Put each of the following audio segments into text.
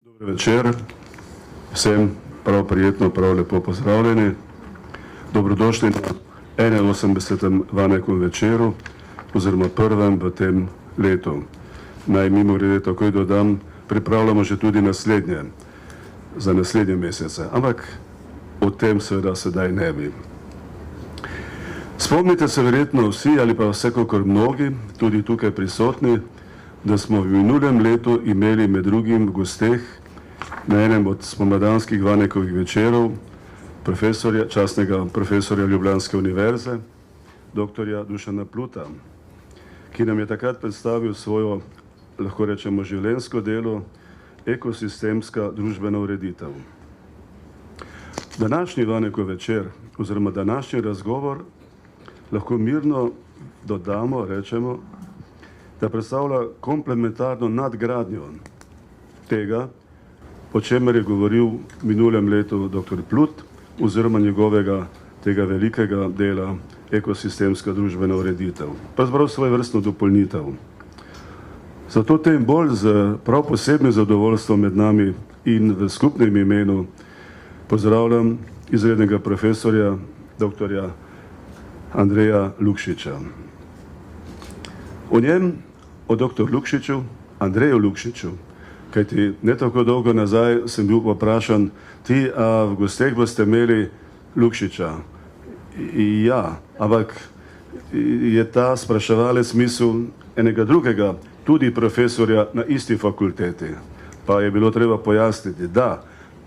Dober večer, vsem prav prijetno, prav lepo pozdravljeni. Dobrodošli na 81. Vanekovem večeru oziroma prvem v tem letu. Naj mimogrede takoj dodam, pripravljamo že tudi naslednje, za naslednje mesece, ampak o tem seveda sedaj ne bi. Spomnite se verjetno vsi ali pa vsekakor mnogi, tudi tukaj prisotni, da smo v minulem letu imeli med drugim v gosteh na enem od spomladanskih Vanekovih večerov častnega profesorja Ljubljanske univerze, doktorja Dušana Pluta, ki nam je takrat predstavil svojo, lahko rečemo, življenjsko delo Ekosistemska družbena ureditev. Današnji Vanekov večer oziroma današnji razgovor lahko mirno dodamo, rečemo, da predstavlja komplementarno nadgradnjo tega, o čemer je govoril v minulem letu dr. Plut oziroma njegovega tega velikega dela Ekosistemska družbena ureditev. Pravzaprav svojevrstno dopolnitev. Zato tem bolj z prav posebnim zadovoljstvom med nami in v skupnem imenu pozdravljam izrednega profesorja dr. Andreja Lukšiča. O njem, o dr. Lukšiču, Andreju Lukšiču, kajti ne tako dolgo nazaj sem bil vprašan, ti, a v gosteh boste imeli Lukšiča? Ja, ampak je ta spraševalec mislil enega drugega, tudi profesorja na isti fakulteti. Pa je bilo treba pojasniti, da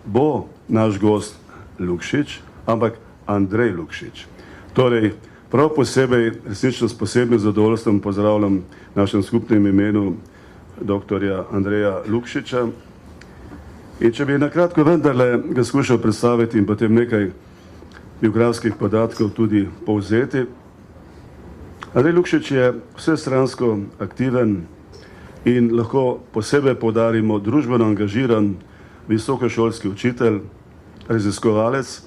bo naš gost Lukšič, ampak Andrej Lukšič. Torej, prav posebej, resnično s posebnim zadovoljstvom pozdravljam v našem skupnem imenu dr. Andreja Lukšiča. In če bi nakratko vendarle ga skušal predstaviti in potem nekaj biografskih podatkov tudi povzeti. Andrej Lukšič je vsestransko aktiven in lahko posebej poudarimo družbeno angažiran visokošolski učitelj, raziskovalec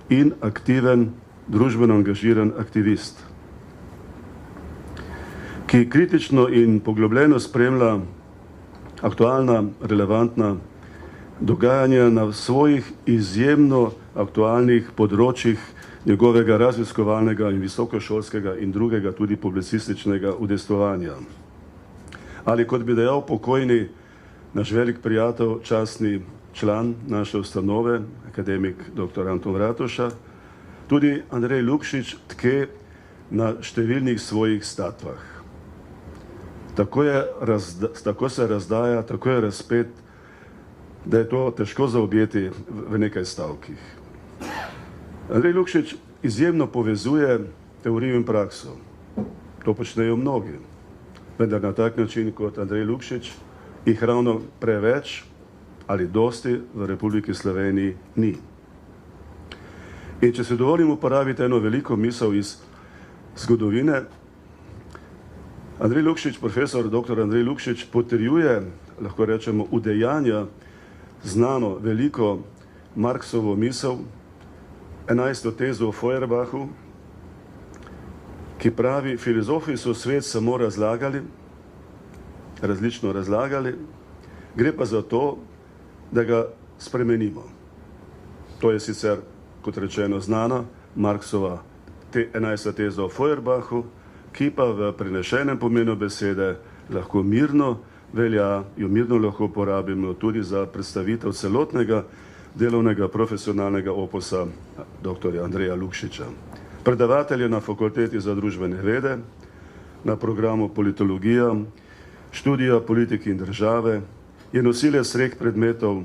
in aktiven družbeno angažiran aktivist, ki kritično in poglobljeno spremlja aktualna, relevantna dogajanja na svojih izjemno aktualnih področjih njegovega raziskovalnega in visokošolskega in drugega tudi publicističnega udejstvovanja. Ali kot bi dejal pokojni naš velik prijatelj, častni član naše ustanove, akademik dr. Anton Vratuša, tudi Andrej Lukšič tke na številnih svojih statvah. Tako se razdaja, tako je razpet, da je to težko zaobjeti v nekaj stavkih. Andrej Lukšič izjemno povezuje teorijo in prakso. To počnejo mnogi, vendar na tak način kot Andrej Lukšič jih ravno preveč ali dosti v Republiki Sloveniji ni. In če se dovolim uporabiti eno veliko misel iz zgodovine, Andrej Lukšič, profesor dr. Andrej Lukšič potrjuje, lahko rečemo, udejanja znano veliko Marksovo misel, 11. tezo o Feuerbachu, ki pravi, filozofi so svet samo razlagali, različno razlagali, gre pa za to, da ga spremenimo. To je sicer, kot rečeno, znana Marksova 11. teza o Feuerbachu, ki pa v prenešenem pomenu besede lahko mirno velja, jo mirno lahko uporabimo tudi za predstavitev celotnega delovnega profesionalnega opusa dr. Andreja Lukšiča. Predavatelj je na Fakulteti za družbene vede, na programu politologija, študija politike in države, je nosilec rek predmetov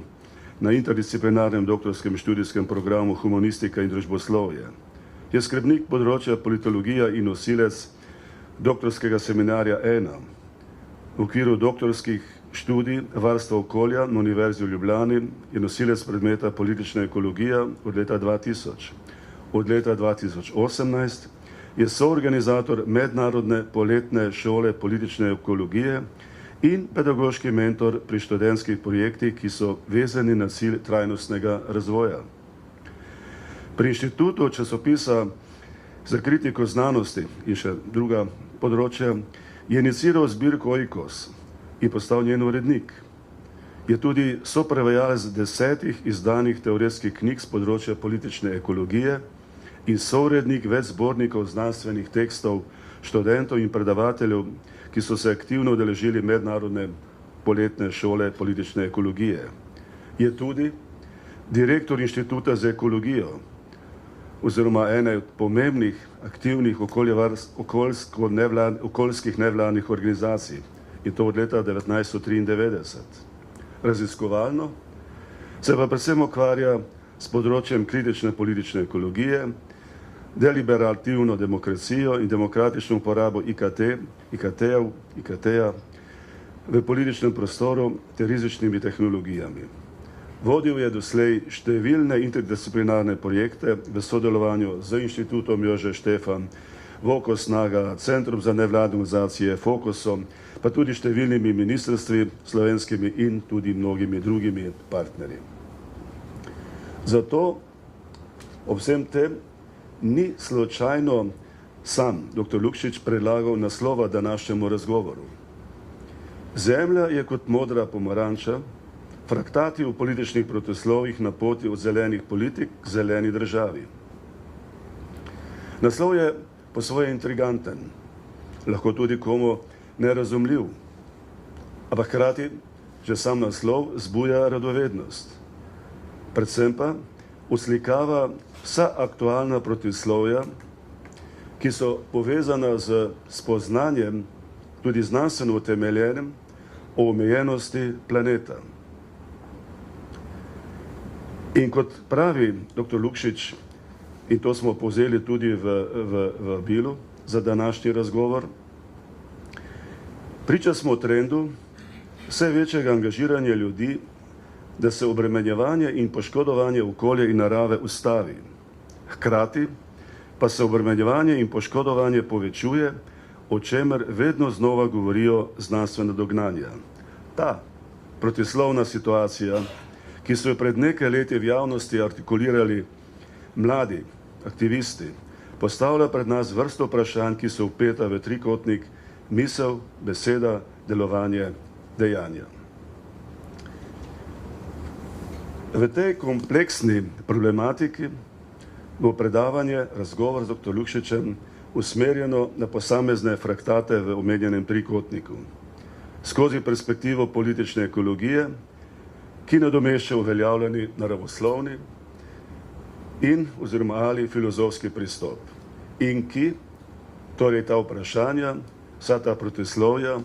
na interdisciplinarnem doktorskem študijskem programu humanistika in družboslovje. Je skrbnik področja politologija in nosilec doktorskega seminarja 1. V okviru doktorskih študij varstva okolja na Univerzi v Ljubljani je nosilec predmeta politična ekologija od leta 2000. Od leta 2018 je soorganizator mednarodne poletne šole politične ekologije in pedagoški mentor pri študentskih projektih, ki so vezani na cilj trajnostnega razvoja. Pri inštitutu časopisa za kritiko znanosti in še druga področja je iniciral zbirko Oikos in postal njen urednik. Je tudi soprevajalec 10 izdanih teoretskih knjig z področja politične ekologije in sourednik več zbornikov znanstvenih tekstov študentov in predavateljev, ki so se aktivno udeležili mednarodne poletne šole politične ekologije. Je tudi direktor Inštituta za ekologijo oziroma ene od pomembnih aktivnih okoljskih nevladnih organizacij in to od leta 1993. Raziskovalno se pa predvsem ukvarja s področjem kritične politične ekologije, deliberativno demokracijo in demokratično uporabo IKT-ja v političnem prostoru ter rizičnimi tehnologijami. Vodil je doslej številne interdisciplinarne projekte v sodelovanju z Inštitutom Jože Štefan, Voko Snaga, Centrom za nevladne organizacije, Fokusom, pa tudi številnimi ministrstvi slovenskimi in tudi mnogimi drugimi partnerji. Zato ob vsem tem ni slučajno sam dr. Lukšič predlagal naslova današnjemu razgovoru. Zemlja je kot modra pomaranča, fraktati v političnih protoslovih na poti od zelenih politik k zeleni državi. Naslov je po svoje intriganten, lahko tudi komu nerazumljiv, ampak hkrati že sam naslov zbuja radovednost. Predvsem pa uslikava vsa aktualna protislovja, ki so povezana z spoznanjem, tudi znanstveno utemeljenim, o omejenosti planeta. In kot pravi dr. Lukšič, in to smo povzeli tudi v bilu za današnji razgovor, priča smo trendu vse večjega angažiranja ljudi, da se obremenjevanje in poškodovanje okolja in narave ustavi. Hkrati pa se obremenjevanje in poškodovanje povečuje, o čemer vedno znova govorijo znanstvena dognanja. Ta protislovna situacija, ki so jo pred nekaj leti v javnosti artikulirali mladi aktivisti, postavlja pred nas vrsto vprašanj, ki so vpeta v trikotnik misel, beseda, delovanje, dejanja. V tej kompleksni problematiki bo predavanje, razgovor z dr. Lukšičem usmerjeno na posamezne fraktate v omenjenem trikotniku, skozi perspektivo politične ekologije, ki nadomešča uveljavljeni naravoslovni in oziroma ali filozofski pristop in ki, torej ta vprašanja, vsa ta protislovja,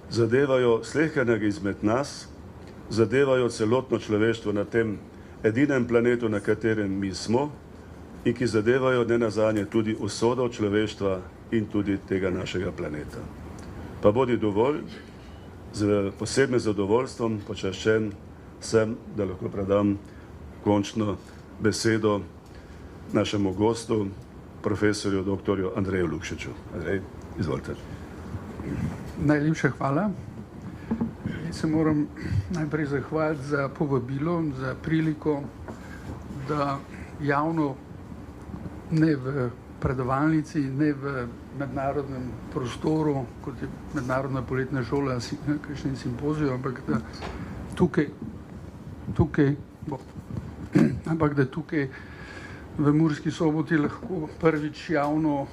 zadevajo slehernega izmed nas, zadevajo celotno človeštvo na tem edinem planetu, na katerem mi smo, in ki zadevajo nenazadnje tudi usodo človeštva in tudi tega našega planeta. Pa bodi dovolj, z posebnim zadovoljstvom počaščen sem, da lahko predam končno besedo našemu gostu, profesorju dr. Andreju Lukšiču. Andrej, izvolite. Najlepša hvala. Jaz se moram najprej zahvaliti za povabilo, za priliko, da javno, ne v predavalnici, ne v mednarodnem prostoru, kot je mednarodna poletna šola, kakšen simpozij, ampak da tukaj v Murski Soboti lahko prvič javno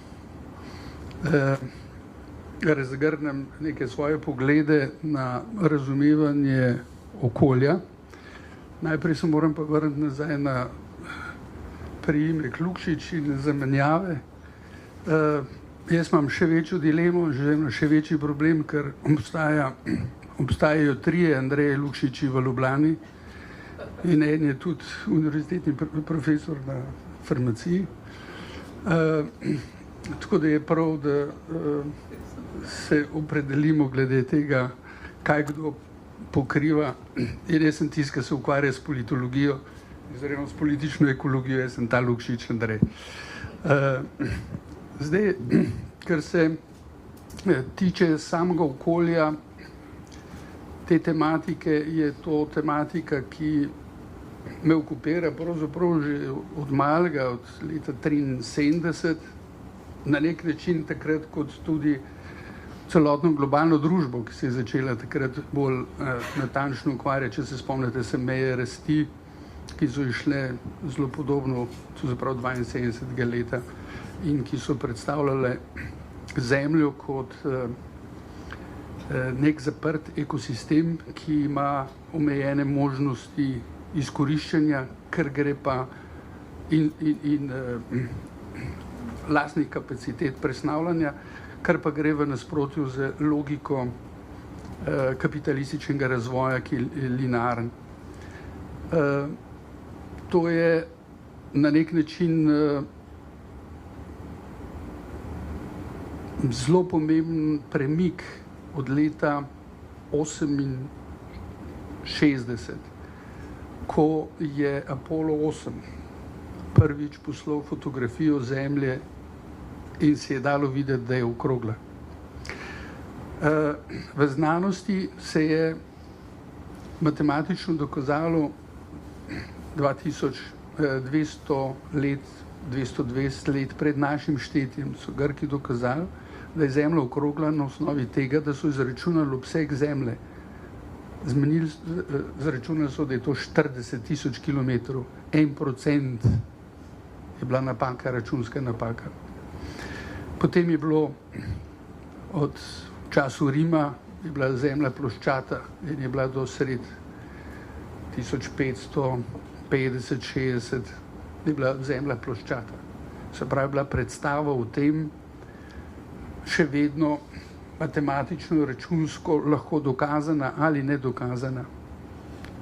razgrnem neke svoje poglede na razumevanje okolja. Najprej se moram pa vrniti nazaj na priimek Lukšič in zamenjave. Jaz imam še večjo dilemo, še večji problem, ker obstajajo trije Andreji Lukšiči v Ljubljani in en je tudi univerzitetni profesor na farmaciji. Tako da je prav, da se opredelimo glede tega, kaj kdo pokriva. In jaz sem tisti, ki se ukvarja s politologijo, oziroma s politično ekologijo, jaz sem ta Lukšič Andrej. Zdaj, ker se tiče samega okolja, te tematike, je to tematika, ki me okupira pravzaprav že od malega, od leta 1973, na nek način takrat kot tudi celotno globalno družbo, ki se je začela takrat bolj natančno ukvarjati. Če se spomnite, se meje rasti, ki so išle zelo podobno, to se pravi 72. leta, in ki so predstavljale Zemljo kot nek zaprt ekosistem, ki ima omejene možnosti izkoriščanja, ker gre pa in lastnih kapacitet presnavljanja, kar pa gre v nasprotju z logiko kapitalističnega razvoja, ki je linearen. To je na nek način zelo pomemben premik od leta 1968, ko je Apollo 8 prvič poslal fotografijo Zemlje in se je dalo videti, da je okrogla. V znanosti se je matematično dokazalo 2200 let, 220 let pred našim štetjem, so Grki dokazali, da je Zemlja okrogla na osnovi tega, da so izračunali obseg Zemlje. Izračunali so, da je to 40.000 kilometrov, 1% je bila napaka, računska napaka. Potem je bilo od času Rima, je bila Zemlja ploščata in je bila do sred 1550-60, je bila Zemlja ploščata. Se pravi, je bila predstava o tem še vedno matematično, računsko lahko dokazana ali nedokazana.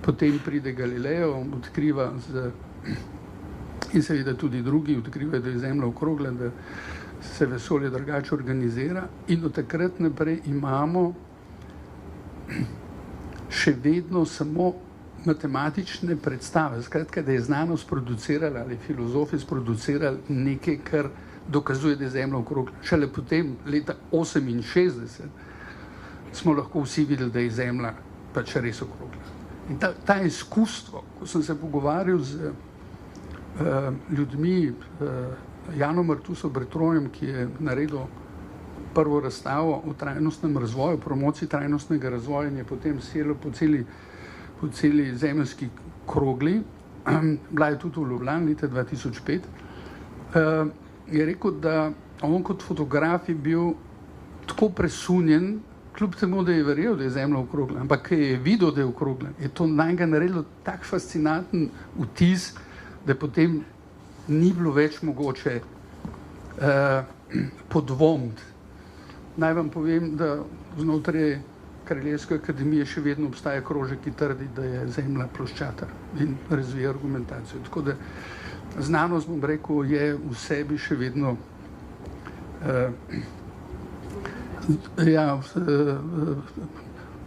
Potem pride Galileo, odkriva in seveda tudi drugi odkrivajo, da je Zemlja okrogla, da se vesolje drugače organizira, in od takrat naprej imamo še vedno samo matematične predstave. Skratka, da je znanost producirala ali filozofi sproducirali nekaj, kar dokazuje, da je Zemlja okrogla. Šele potem, leta 1968, smo lahko vsi videli, da je Zemlja pač res okrogla. In ta izkustvo, ko sem se pogovarjal z ljudmi, Janom Martusom Bertrojem, ki je naredil prvo razstavo o trajnostnem razvoju, promociji trajnostnega razvoja, in je potem selil po celi zemeljski krogli, bila je tudi v Ljubljani leta 2005, je rekel, da on kot fotograf je bil tako presunjen, kljub temu, da je verjel, da je Zemlja okrogla, ampak ko je videl, da je okrogla, je to najga naredilo tak fascinanten vtis, da potem ni bilo več mogoče podvomiti. Naj vam povem, da znotraj Kraljevske akademije še vedno obstaja krožek, ki trdi, da je Zemlja ploščata in razvija argumentacijo. Tako da znanost, bom rekel, je v sebi še vedno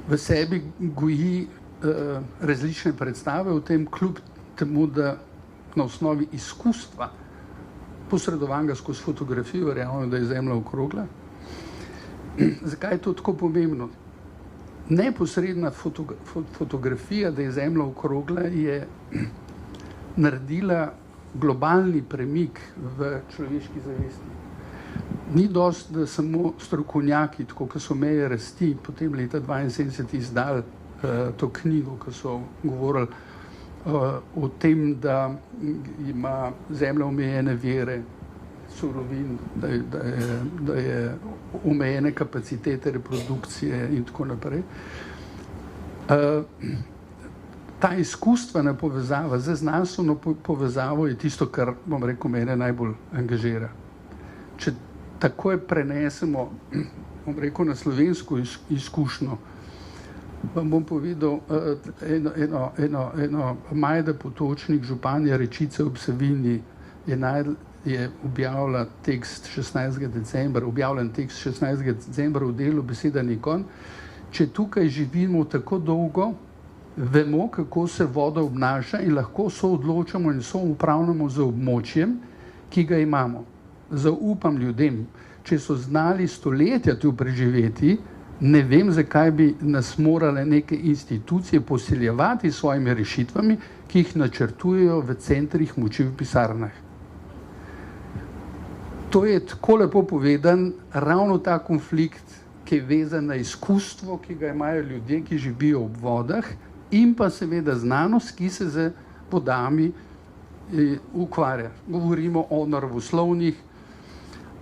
v sebi goji različne predstave o tem, kljub temu, da na osnovi izkustva, posredovanega skozi fotografijo, verjamemo, da je Zemlja okrogla. Zakaj je to tako pomembno? Neposredna fotografija, da je Zemlja okrogla, je naredila globalni premik v človeški zavesti. Ni dosti, da samo strokovnjaki, tako kot so Meje rasti, potem leta 1972 izdali to knjigo, ko so govorili o tem, da ima Zemlja omejene vire surovin, da je omejene kapacitete reprodukcije in tako naprej. Ta izkustvena povezava z znanstveno povezavo je tisto, kar, bom rekel, mene najbolj angažira. Če takoj prenesemo, bom rekel, na slovensko izkušnjo, vam bom povedal eno Majda Potočnik, županja Rečice ob Savinji, je objavila tekst 16. decembra, objavljen tekst 16. decembra v delu Beseda ni konj. Če tukaj živimo tako dolgo, vemo, kako se voda obnaša in lahko soodločamo in soupravljamo z območjem, ki ga imamo. Zaupam ljudem, če so znali stoletja tu preživeti, ne vem, zakaj bi nas morale neke institucije posiljevati s svojimi rešitvami, ki jih načrtujejo v centrih moči v pisarnah. To je tako lepo povedan, ravno ta konflikt, ki je vezan na izkustvo, ki ga imajo ljudje, ki živijo ob vodah, in pa seveda znanost, ki se z vodami ukvarja. Govorimo o naravoslovnih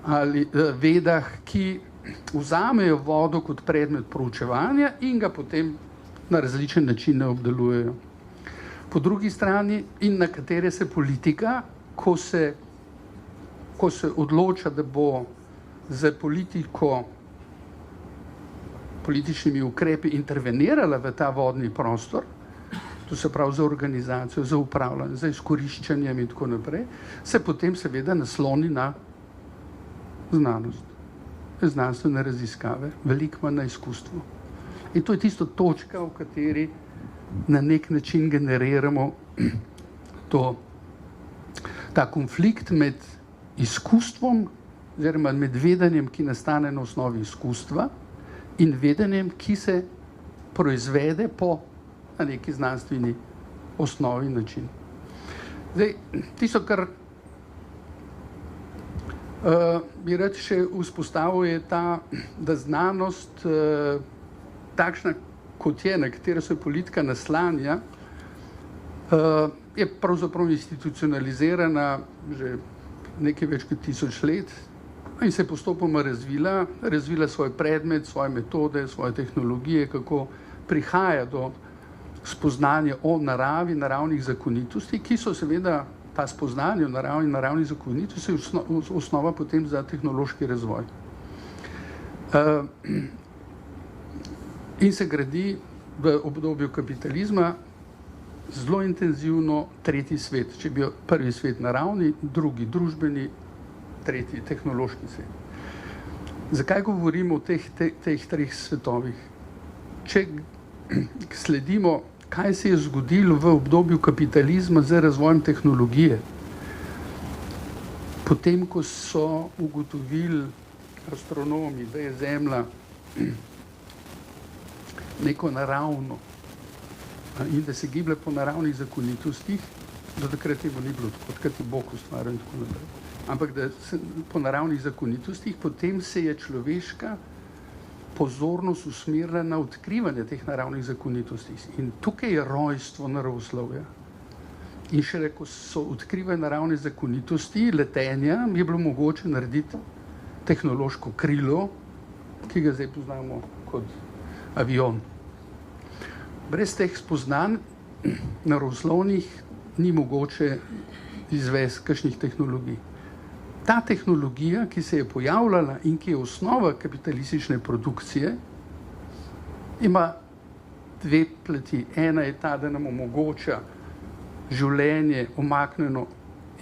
ali vedah, ki vzamejo vodo kot predmet proučevanja in ga potem na različne načine obdelujejo. Po drugi strani, in na katere se politika, ko se odloča, da bo z političnimi ukrepi intervenirala v ta vodni prostor, to se pravi za organizacijo, za upravljanje, za izkoriščanjem in tako naprej, se potem seveda nasloni na znanost, znanstvene raziskave, veliko manj na izkustvo. In to je tisto točka, v kateri na nek način generiramo ta konflikt med izkustvom, oziroma med vedenjem, ki nastane na osnovi izkustva, in vedenjem, ki se proizvede po na neki znanstveni osnovi način. Zdaj, tisto, kar bi rad še vzpostavil, je ta, da znanost takšna, kot je, na katero se politika naslanja, je pravzaprav institucionalizirana že nekaj več kot 1000 let in se je postopoma razvila svoj predmet, svoje metode, svoje tehnologije, kako prihaja do spoznanja o naravi, naravnih zakonitosti, ki so seveda ta spoznanje o naravi, naravnih zakonitosti osnova potem za tehnološki razvoj. In se gradi v obdobju kapitalizma zelo intenzivno tretji svet. Če bi bil prvi svet naravni, drugi družbeni, tretji tehnološki svet. Zakaj govorimo o teh treh svetovih? Če sledimo, kaj se je zgodilo v obdobju kapitalizma z razvojem tehnologije, potem, ko so ugotovili astronomi, da je Zemlja neko naravno in da se giblje po naravnih zakonitostih, do takrat temu ni bilo tako, takrat je Bog ustvaril in tako naprej. Ampak da se po naravnih zakonitostih, potem se je človeška pozornost usmerila na odkrivanje teh naravnih zakonitosti. In tukaj je rojstvo naravoslovja. In šele, ko so odkrivali naravne zakonitosti letenja, je bilo mogoče narediti tehnološko krilo, ki ga zdaj poznamo kot avion. Brez teh spoznanj naravoslovnih ni mogoče izvesti kakšnih tehnologij. Ta tehnologija, ki se je pojavljala in ki je osnova kapitalistične produkcije, ima dve plati. Ena je ta, da nam omogoča življenje omaknjeno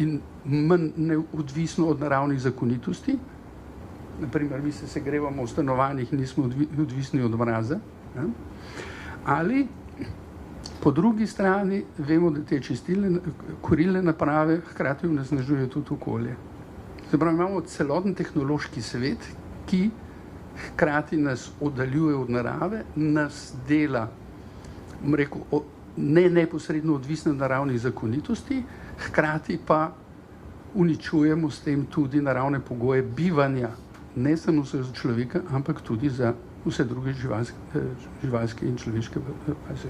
in manj neodvisno od naravnih zakonitosti. Naprimer, mi se segrevamo v stanovanjih in nismo odvisni od mraza. Ali po drugi strani vemo, da te kurilne naprave hkrati onesnažujejo tudi okolje. Se pravi, imamo celoten tehnološki svet, ki hkrati nas oddaljuje od narave, nas dela, rekel, ne neposredno odvisne od naravnih zakonitosti, hkrati pa uničujemo s tem tudi naravne pogoje bivanja, ne samo za človeka, ampak tudi za vse druge živalske in človeške,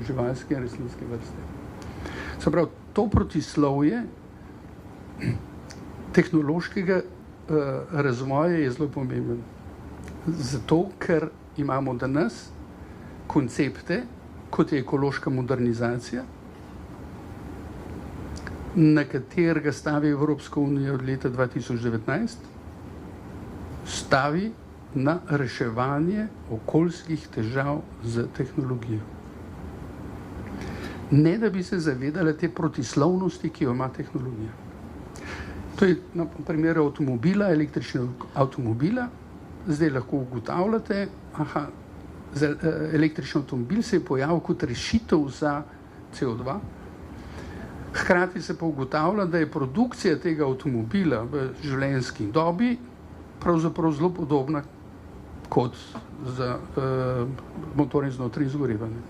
živalske in rastlinske vrste. Se pravi, to protislovje tehnološkega razvoja je zelo pomemben. Zato, ker imamo danes koncepte, kot je ekološka modernizacija, na katerega stavi Evropska unija od leta 2019, stavi na reševanje okoljskih težav z tehnologijo. Ne da bi se zavedali te protislovnosti, ki jo ima tehnologija. To je na primeru avtomobila, električnega avtomobila. Zdaj lahko ugotavljate, električni avtomobil se je pojavil kot rešitev za CO2. Hkrati se pa ugotavlja, da je produkcija tega avtomobila v življenjski dobi pravzaprav zelo podobna kot za motorje znotraj izgorevanja.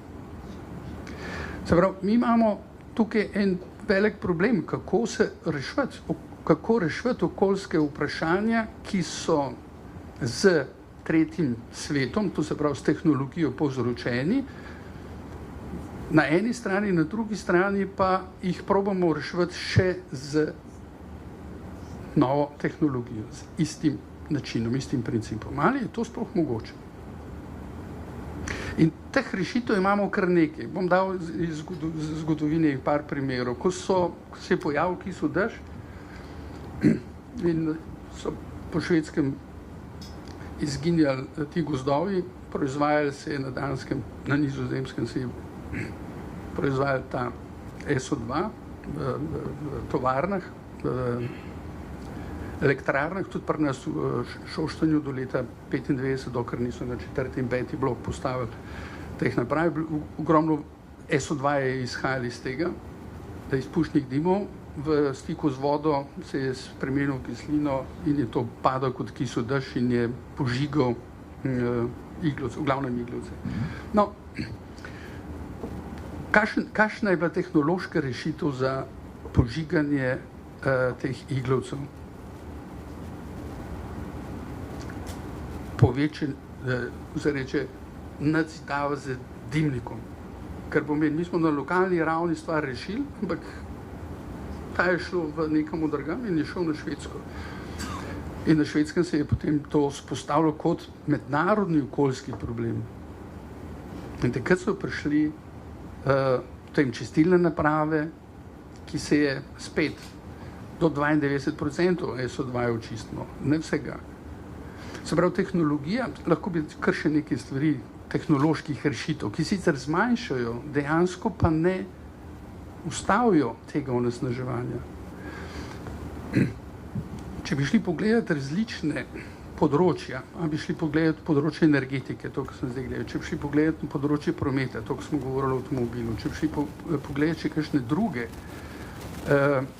Se pravi, mi imamo tukaj en velik problem, kako reševati okoljske vprašanja, ki so z tretjim svetom, to se pravi s tehnologijo povzročeni, na eni strani, na drugi strani pa jih probamo reševati še z novo tehnologijo, z istim načinom, istim principom. Ali je to sploh mogoče? In teh rešitev imamo kar nekaj. Bom dal iz zgodovine par primerov. Ko se je pojavil kisel dež in so po Švedskem izginjali ti gozdovi, proizvajali se je na Danskem, na Nizozemskem se je proizvajali ta SO2 v tovarnah, v elektrarnah, tudi pri nas v Šoštanju do leta 1995, dokler niso na 4. in 5. blok postavili teh naprav. Ogromno SO2 je izhajalo iz tega, da izpušnih dimov v stiku z vodo se je spremenil v kislino in je to padal kot kisel dež in je požigal iglovce, v glavnem iglovce. No, kakšna je bila tehnološka rešitev za požiganje teh iglovcev? Povečen, reče, nacitava z dimnikom. Ker pomeni, mi smo na lokalni ravni stvar rešili, ampak ta je šlo v nekam drugam in je šel na Švedsko. In na Švedskem se je potem to spostavilo kot mednarodni okoljski problem. In takrat so prišli tem čistilne naprave, ki se je spet do 92% SO2 očistilo, ne vsega. Se pravi, tehnologija, lahko bi kar še nekaj stvari, tehnoloških rešitev, ki sicer zmanjšajo, dejansko pa ne ustavijo tega onesnaževanja. Če bi šli pogledati različne področja, bi šli pogledati področje energetike, to, kar sem zdaj gledal, če bi šli pogledati področje prometa, to, kar smo govorili o avtomobilu, če bi šli pogledati še kakšne druge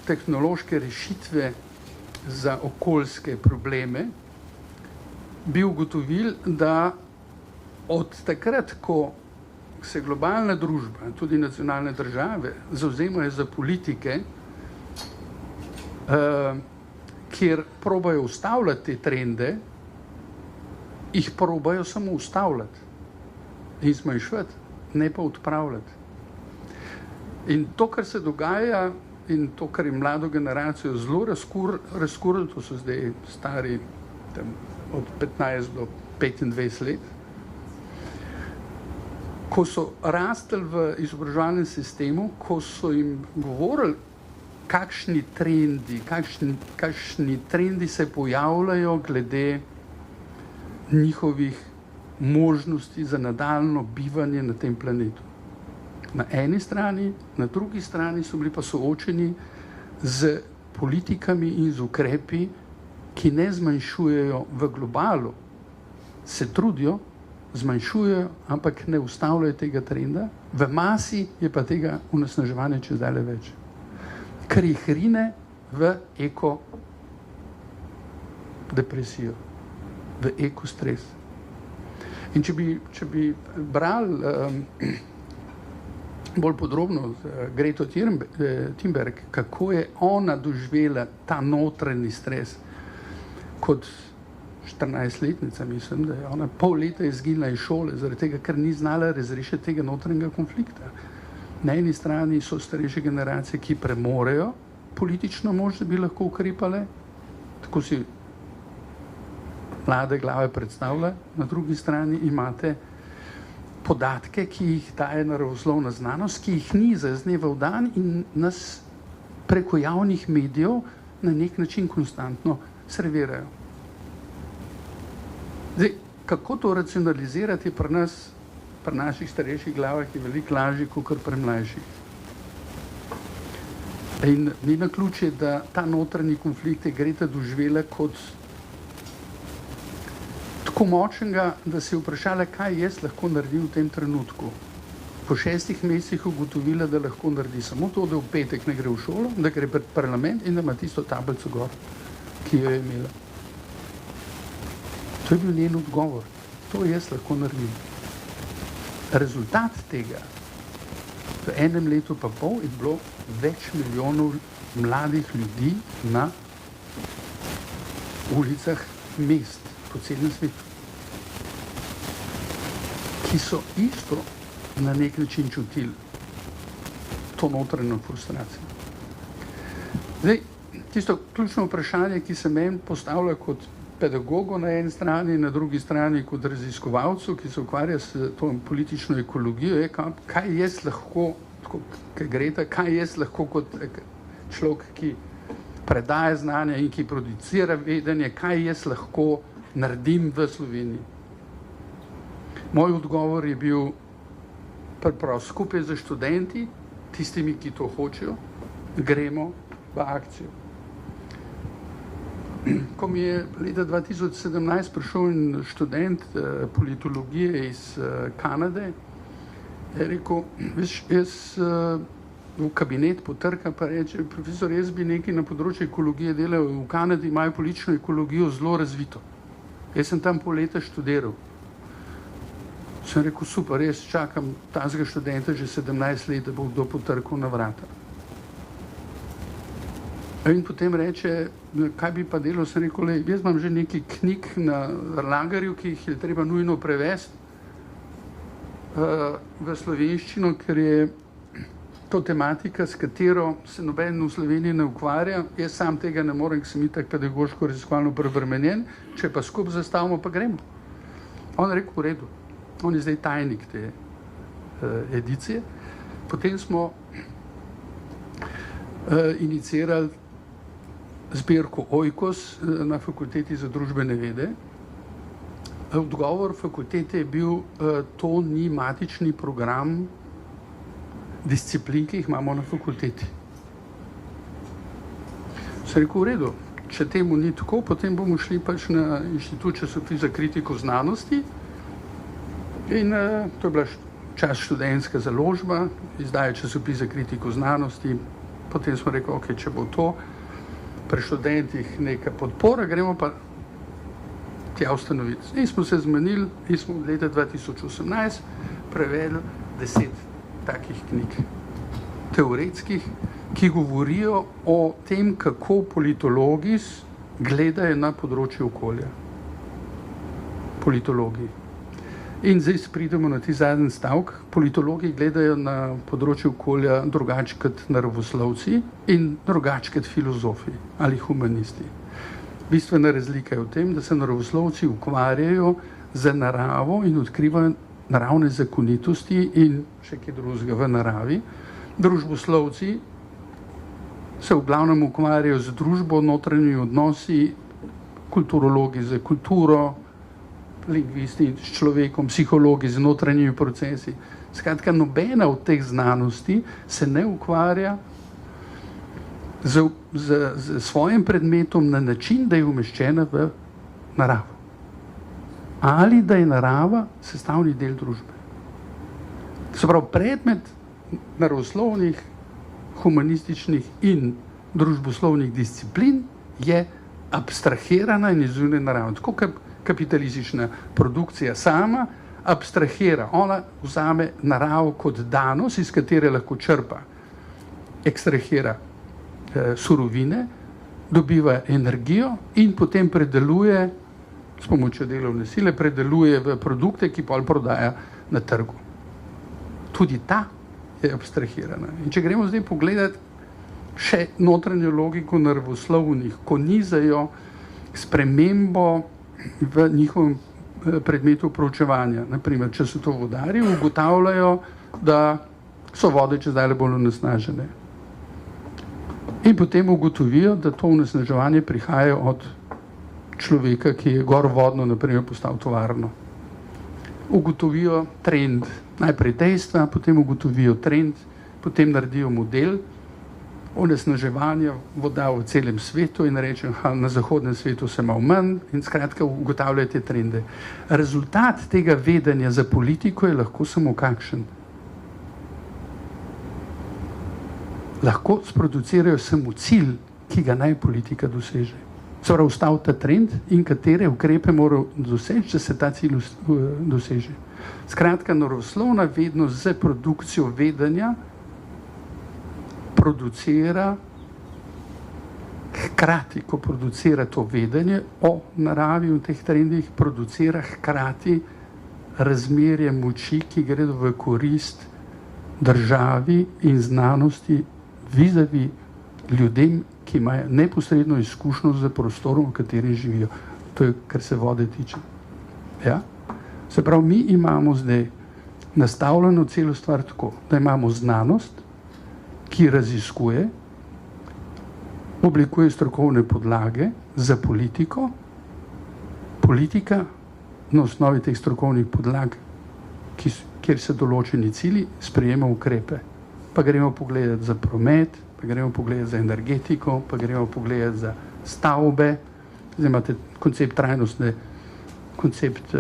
tehnološke rešitve za okoljske probleme, bi ugotovili, da od takrat, ko se globalna družba, tudi nacionalne države, zavzemajo za politike, kjer probajo ustavljati te trende, jih probajo samo ustavljati in zmanjševati, ne pa odpravljati. In to, kar se dogaja in to, kar je mlado generacijo zelo razkurilo, to so zdaj stari od 15 do 25 let, ko so rastli v izobraževalnem sistemu, ko so jim govorili, kakšni trendi se pojavljajo glede njihovih možnosti za nadaljno bivanje na tem planetu. Na eni strani, na drugi strani so bili pa soočeni z politikami in z ukrepi, ki ne zmanjšujejo v globalu, se trudijo, zmanjšujejo, ampak ne ustavljajo tega trenda, v masi je pa tega onesnaževanja čedalje več, kar jih rine v ekodepresijo, v ekostres. In če bi brali bolj podrobno Greto Thunberg, kako je ona doživela ta notranji stres, kot 14-letnica, mislim, da je ona pol leta izginila iz šole, zaradi tega, ker ni znala razrešiti tega notranjega konflikta. Na eni strani so starejše generacije, ki premorejo politično moč, da bi lahko ukrepale, tako si mlade glave predstavlja, na drugi strani imate podatke, ki jih daje naravoslovna znanost, ki jih ni za dneva v dan in nas preko javnih medijev na nek način konstantno servirajo. Zdaj, kako to racionalizirati pri nas, pri naših starejših glavah je veliko lažje, kot pri mlajših. In ni naključje, da ta notranji konflikt je Greta doživela kot tako močnega, da se je vprašala, kaj jaz lahko naredim v tem trenutku. Po 6 mesecih ugotovila, da lahko naredi samo to, da v petek ne gre v šolo, da gre pred parlament in da ima tisto tablico gor, ki jo je imela. To je bil njen odgovor. To jaz lahko naredim. Rezultat tega v enem letu pa pol je bilo več milijonov mladih ljudi na ulicah mest po celem svetu. ki so isto na nek način čutili to notranjo frustracijo. Zdaj, tisto ključno vprašanje, ki se meni postavlja kot pedagogu na eni strani, na drugi strani kot raziskovalcu, ki se ukvarja s to politično ekologijo, je, kaj jaz lahko, kaj jaz lahko kot človek, ki predaja znanje in ki producira vedenje, kaj jaz lahko naredim v Sloveniji. Moj odgovor je bil preprost, skupaj z študenti, tistimi, ki to hočejo, gremo v akcijo. Ko mi je leta 2017 prišel en študent politologije iz Kanade, je rekel, veš, jaz v kabinet potrka pa reče, profesor, jaz bi nekaj na področju ekologije delal, v Kanadi imajo politično ekologijo zelo razvito. Jaz sem tam pol leta študiral. Sem rekel, super, jaz čakam tazga študenta že 17 let, da bo kdo potrkal na vrata. In potem reče, kaj bi pa delal, sem rekel, jaz imam že nekaj knjig na lagerju, ki jih je treba nujno prevesti v slovenščino, ker je to tematika, s katero se noben v Sloveniji ne ukvarja. Jaz sam tega ne morem, ker sem itak pedagoško raziskovalno preobremenjen, če pa skupaj zastavimo, pa gremo. On je rekel, v redu. On je zdaj tajnik te edicije. Potem smo inicirali zbirko Oikos na Fakulteti za družbene vede. Odgovor fakultete je bil, to ni matični program disciplin, ki jih imamo na fakulteti. Sem rekel, v redu, če temu ni tako, potem bomo šli pač na Inštitut časopis za kritiko znanosti in to je bila čas študentska založba, izdaja časopis za kritiko znanosti, potem smo rekli, ok, če bo to pri študentih neka podpora, gremo pa tja ustanoviti. In smo se zmenili in smo od leta 2018 prevedli 10 takih knjig, teoretskih, ki govorijo o tem, kako politologi gledajo na področje okolja. Politologi. In zdaj pridemo na ti zadnji stavek. Politologi gledajo na področje okolja drugače kot naravoslovci in drugače kot filozofi ali humanisti. Bistvena razlika je v tem, da se naravoslovci ukvarjajo z naravo in odkrivajo naravne zakonitosti in še kaj drugega v naravi. Družboslovci se v glavnem ukvarjajo z družbo, notranjimi odnosi, kulturologi z kulturo, lingvisti s človekom, psihologi z notranjimi procesi. Skratka, nobena od teh znanosti se ne ukvarja z svojim predmetom na način, da je umeščena v naravo. Ali da je narava sestavni del družbe. Se pravi, predmet naravoslovnih, humanističnih in družboslovnih disciplin je abstrahirana in izune narave. Tako kot kapitalistična produkcija sama abstrahira. Ona vzame naravo kot danost, iz katere lahko črpa, ekstrahira surovine, dobiva energijo in potem predeluje s pomočjo delovne sile, predeluje v produkte, ki pa prodaja na trgu. Tudi ta je abstrahirana. In če gremo zdaj pogledati še notranjo logiko naravoslovnih, ko nizajo spremembo v njihovem predmetu proučevanja. Naprimer, če so to vodarji, ugotavljajo, da so vode čez dalje bolj onesnažene. In potem ugotovijo, da to onesnaževanje prihaja od človeka, ki je gorvodno, naprimer, postal tovarno. Ugotovijo trend, najprej dejstva, potem ugotovijo trend, potem naredijo model onesnaževanja voda v celem svetu in rečem, na zahodnem svetu se malo manj in skratka ugotavljajo te trende. Rezultat tega vedenja za politiko je lahko samo kakšen. Lahko sproducirajo samo cilj, ki ga naj politika doseže. Se pravi, ustavi ta trend in katere ukrepe mora doseči, če se ta cilj doseže. Skratka, naravoslovna vednost z produkcijo vedenja producira, hkrati, ko producira to vedenje o naravi in teh trendih, producira hkrati razmerje moči, ki gredo v korist državi in znanosti vizavi ljudem, ki imajo neposredno izkušnjo z prostorom, v katerem živijo. To je, kar se vode tiče. Ja? Se pravi, mi imamo zdaj nastavljeno celo stvar tako, da imamo znanost, ki raziskuje, oblikuje strokovne podlage za politiko, politika na osnovi teh strokovnih podlag, kjer se določeni cilji, sprejema ukrepe. Pa gremo pogledati za promet, pa gremo pogledati za energetiko, pa gremo pogledati za stavbe. Zdaj imate koncept trajnostne, koncept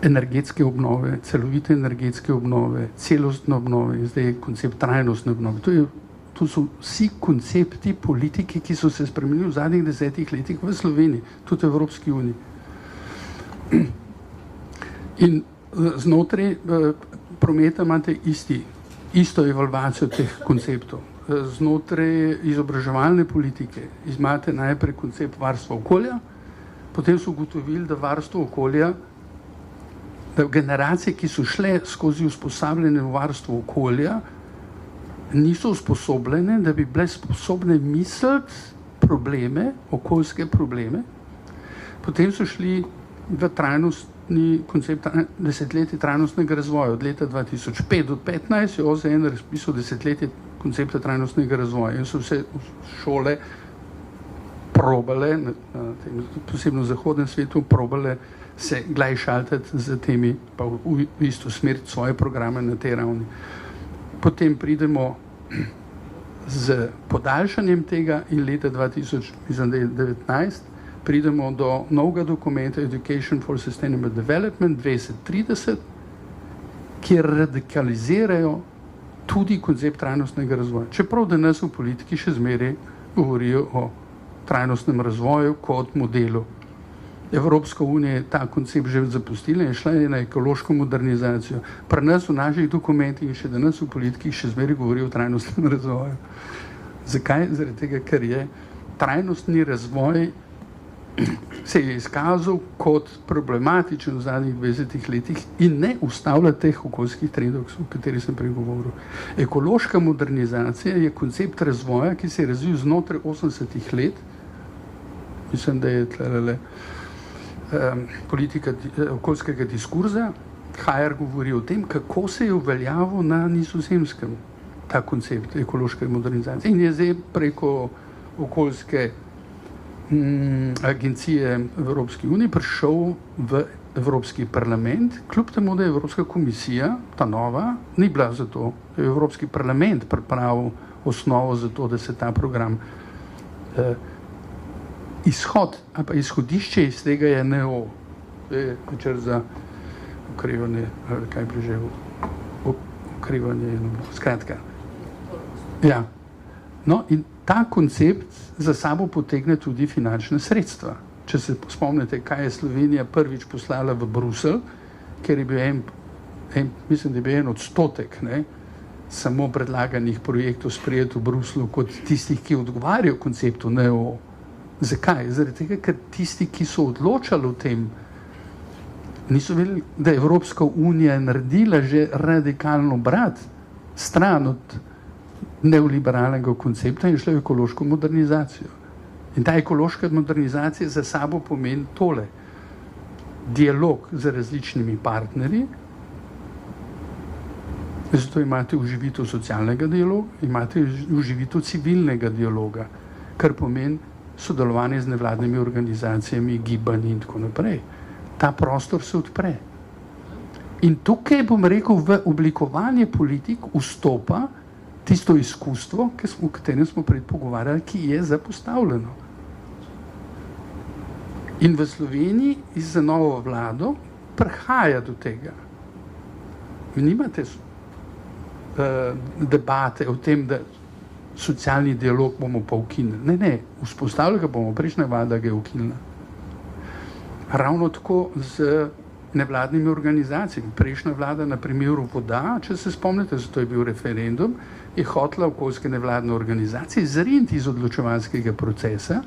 energetske obnove, celovite energetske obnove, celostne obnove in zdaj je koncept trajnostne obnove. To so vsi koncepti politike, ki so se spremenili v zadnjih 10 letih v Sloveniji, tudi v Evropski uniji. In znotraj prometa imate isto evalvacijo teh konceptov. Znotraj izobraževalne politike imate najprej koncept varstva okolja, potem so ugotovili, da varstvo okolja, da generacije, ki so šle skozi usposabljanje v varstvo okolja, niso usposobljene, da bi bile sposobne misliti probleme, okoljske probleme. Potem so šli v trajnostni koncept desetletje trajnostnega razvoja. Od leta 2005 do 2015 je OZN razpisal desetletje koncepta trajnostnega razvoja in so vse šole probale, posebno v zahodnem svetu, probale se glajšaltati z temi, pa v isto smer svoje programe na tej ravni. Potem pridemo z podaljšanjem tega in leta 2019 pridemo do novega dokumenta Education for Sustainable Development 2030, kjer radikalizirajo tudi koncept trajnostnega razvoja. Čeprav danes v politiki še zmeraj govorijo o trajnostnem razvoju kot modelu. Evropska unija je ta koncept že zapustila in šla je na ekološko modernizacijo. Pri nas v naših dokumentih in še danes v politiki še zmeraj govorijo o trajnostnem razvoju. Zakaj? Zaradi tega, ker je trajnostni razvoj se je izkazal kot problematičen v zadnjih 20 letih in ne ustavlja teh okoljskih trendov, o katerih sem prej govoril. Ekološka modernizacija je koncept razvoja, ki se je razvil znotraj 80 let. Mislim, da je tlele politika okoljskega diskurza. Hajer govori o tem, kako se je uveljavil na Nizozemskem ta koncept ekološke modernizacije. In je zdaj preko okoljske agencije v Evropski uniji prišel v Evropski parlament, kljub temu, da je Evropska komisija, ta nova, ni bila za to. Evropski parlament pripravil osnovo za to, da se ta program izhodišče iz tega je NEO, načrt za okrevanje, kaj je preživel, okrevanje, skratka. Ja. No, in ta koncept za sabo potegne tudi finančne sredstva. Če se spomnite, kaj je Slovenija prvič poslala v Bruselj, ker je bil mislim, da je bil 1% samo predlaganih projektov sprejet v Bruslju kot tistih, ki odgovarjajo konceptu NEO. Zakaj? Zaradi tega, ker tisti, ki so odločali o tem, niso vedeli, da je Evropska unija naredila že radikalno obrat stran od neoliberalnega koncepta in šla v ekološko modernizacijo. In ta ekološka modernizacija za sabo pomeni tole. Dialog z različnimi partnerji, zato imate uživitev socialnega dialoga, imate uživitev civilnega dialoga, kar pomeni sodelovanje z nevladnimi organizacijami, gibanji in tako naprej. Ta prostor se odpre. In tukaj, bom rekel, v oblikovanje politik vstopa tisto izkustvo, o katerem smo prej pogovarjali, ki je zapostavljeno. In v Sloveniji za novo vlado prihaja do tega. Vi nimate debate o tem, da socialni dialog bomo pa ukinili. Ne, vzpostavili ga bomo, prejšnja vlada ga je ukinila. Ravno tako z nevladnimi organizacijami. Prejšnja vlada na primeru voda, če se spomnite, zato je bil referendum, je hotela okoljske nevladne organizacije zriniti iz odločevalskega procesa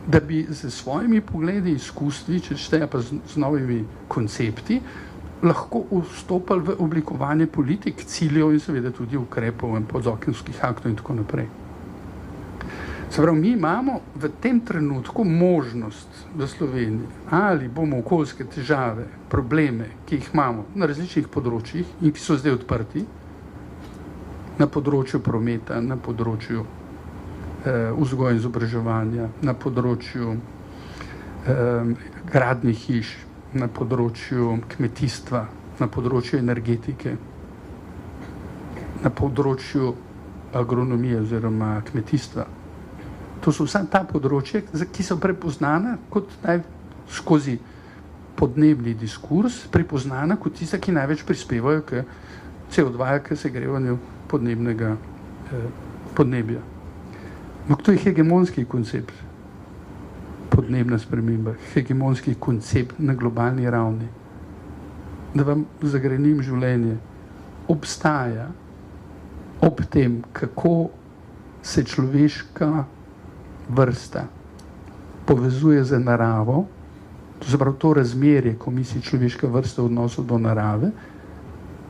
da bi z svojimi pogledi, izkustvi, če šteje pa z novimi koncepti, lahko vstopali v oblikovanje politik, ciljev in seveda tudi ukrepov in podzakonskih aktov in tako naprej. Se pravi, mi imamo v tem trenutku možnost v Sloveniji, ali bomo okoljske težave, probleme, ki jih imamo na različnih področjih in ki so zdaj odprti, na področju prometa, na področju vzgoja in izobraževanja, na področju gradnje hiš, na področju kmetijstva, na področju energetike, na področju agronomije oziroma kmetijstva. To so vsa ta področja, ki so prepoznana kot skozi podnebni diskurs, prepoznana kot tista, ki največ prispevajo k CO2, k segrevanju podnebja. No, to je hegemonski koncept, podnebna sprememba, hegemonski koncept na globalni ravni. Da vam zagrenim življenje, obstaja ob tem, kako se človeška vrsta povezuje z naravo, to se pravi to razmerje, ko misli človeška vrsta v odnosu do narave,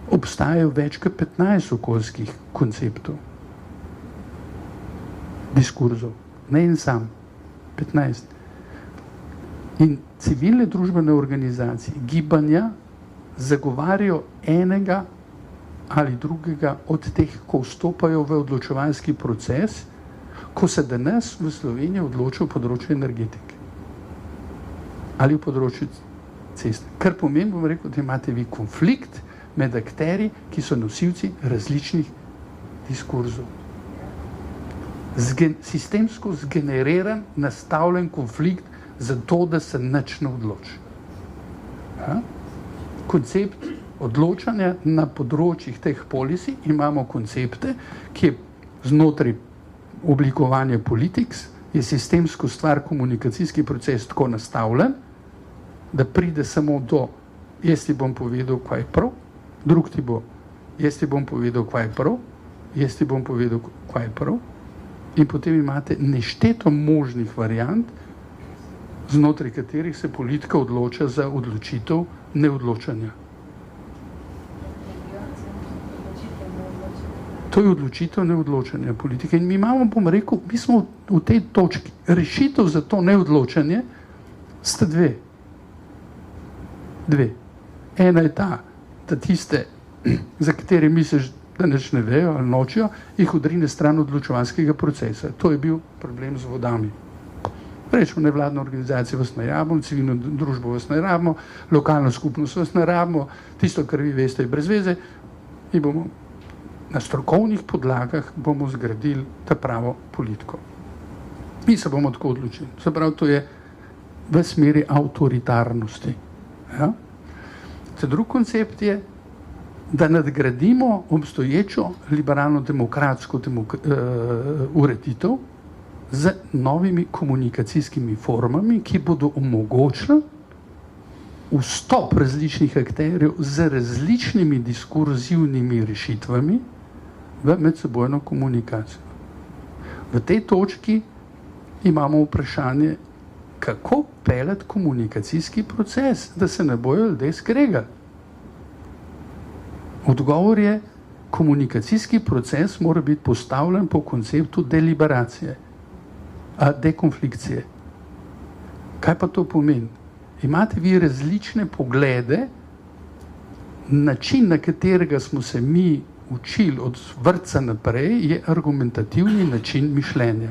obstajajo več kot 15 okoljskih konceptov, diskurzov, ne en sam, 15. In civilne družbene organizacije, gibanja zagovarjajo enega ali drugega od teh, ko vstopajo v odločevalski proces, ko se danes v Sloveniji odloča v področju energetike ali v področju ceste. Kar pomeni, bom rekel, da imate vi konflikt med akterji, ki so nosilci različnih diskurzov. Sistemsko zgeneriran, nastavljen konflikt za to, da se nič ne odloči. Koncept odločanja na področjih teh policy, imamo koncepte, ki je znotraj oblikovanja politik, je sistemsko stvar, komunikacijski proces tako nastavljen, da pride samo do, jaz ti bom povedal, kaj je prav, drug ti bo, jaz ti bom povedal, kaj je prav, jaz ti bom povedal, kaj je prav, in potem imate nešteto možnih variant, znotraj katerih se politika odloča za odločitev neodločanja. To je odločitev neodločanja politike. In mi imamo, bom rekel, mi smo v tej točki. Rešitev za to neodločanje sta dve. Ena je ta, da tiste, za katere misliš, da nič ne vejo ali nočijo, jih odrine stran odločevalskega procesa. To je bil problem z vodami. Rečemo, nevladna organizacija vas ne rabimo, civilno družbo vas ne rabimo, lokalno skupnost vas ne rabimo, tisto, kar vi veste, je brez veze in bomo na strokovnih podlagah bomo zgradili ta pravo politiko. Mi se bomo tako odločili. Se pravi, to je v smeri avtoritarnosti. Ja? Drug koncept je, da nadgradimo obstoječo liberalno-demokratsko ureditev z novimi komunikacijskimi formami, ki bodo omogočili vstop različnih akterjev z različnimi diskurzivnimi rešitvami v medsebojno komunikacijo. V tej točki imamo vprašanje, kako peljati komunikacijski proces, da se ne bojo ljudje skregali. Odgovor je, komunikacijski proces mora biti postavljen po konceptu deliberacije, dekonflikcije. Kaj pa to pomeni? Imate vi različne poglede, način, na katerega smo se mi učili od vrtca naprej, je argumentativni način mišljenja.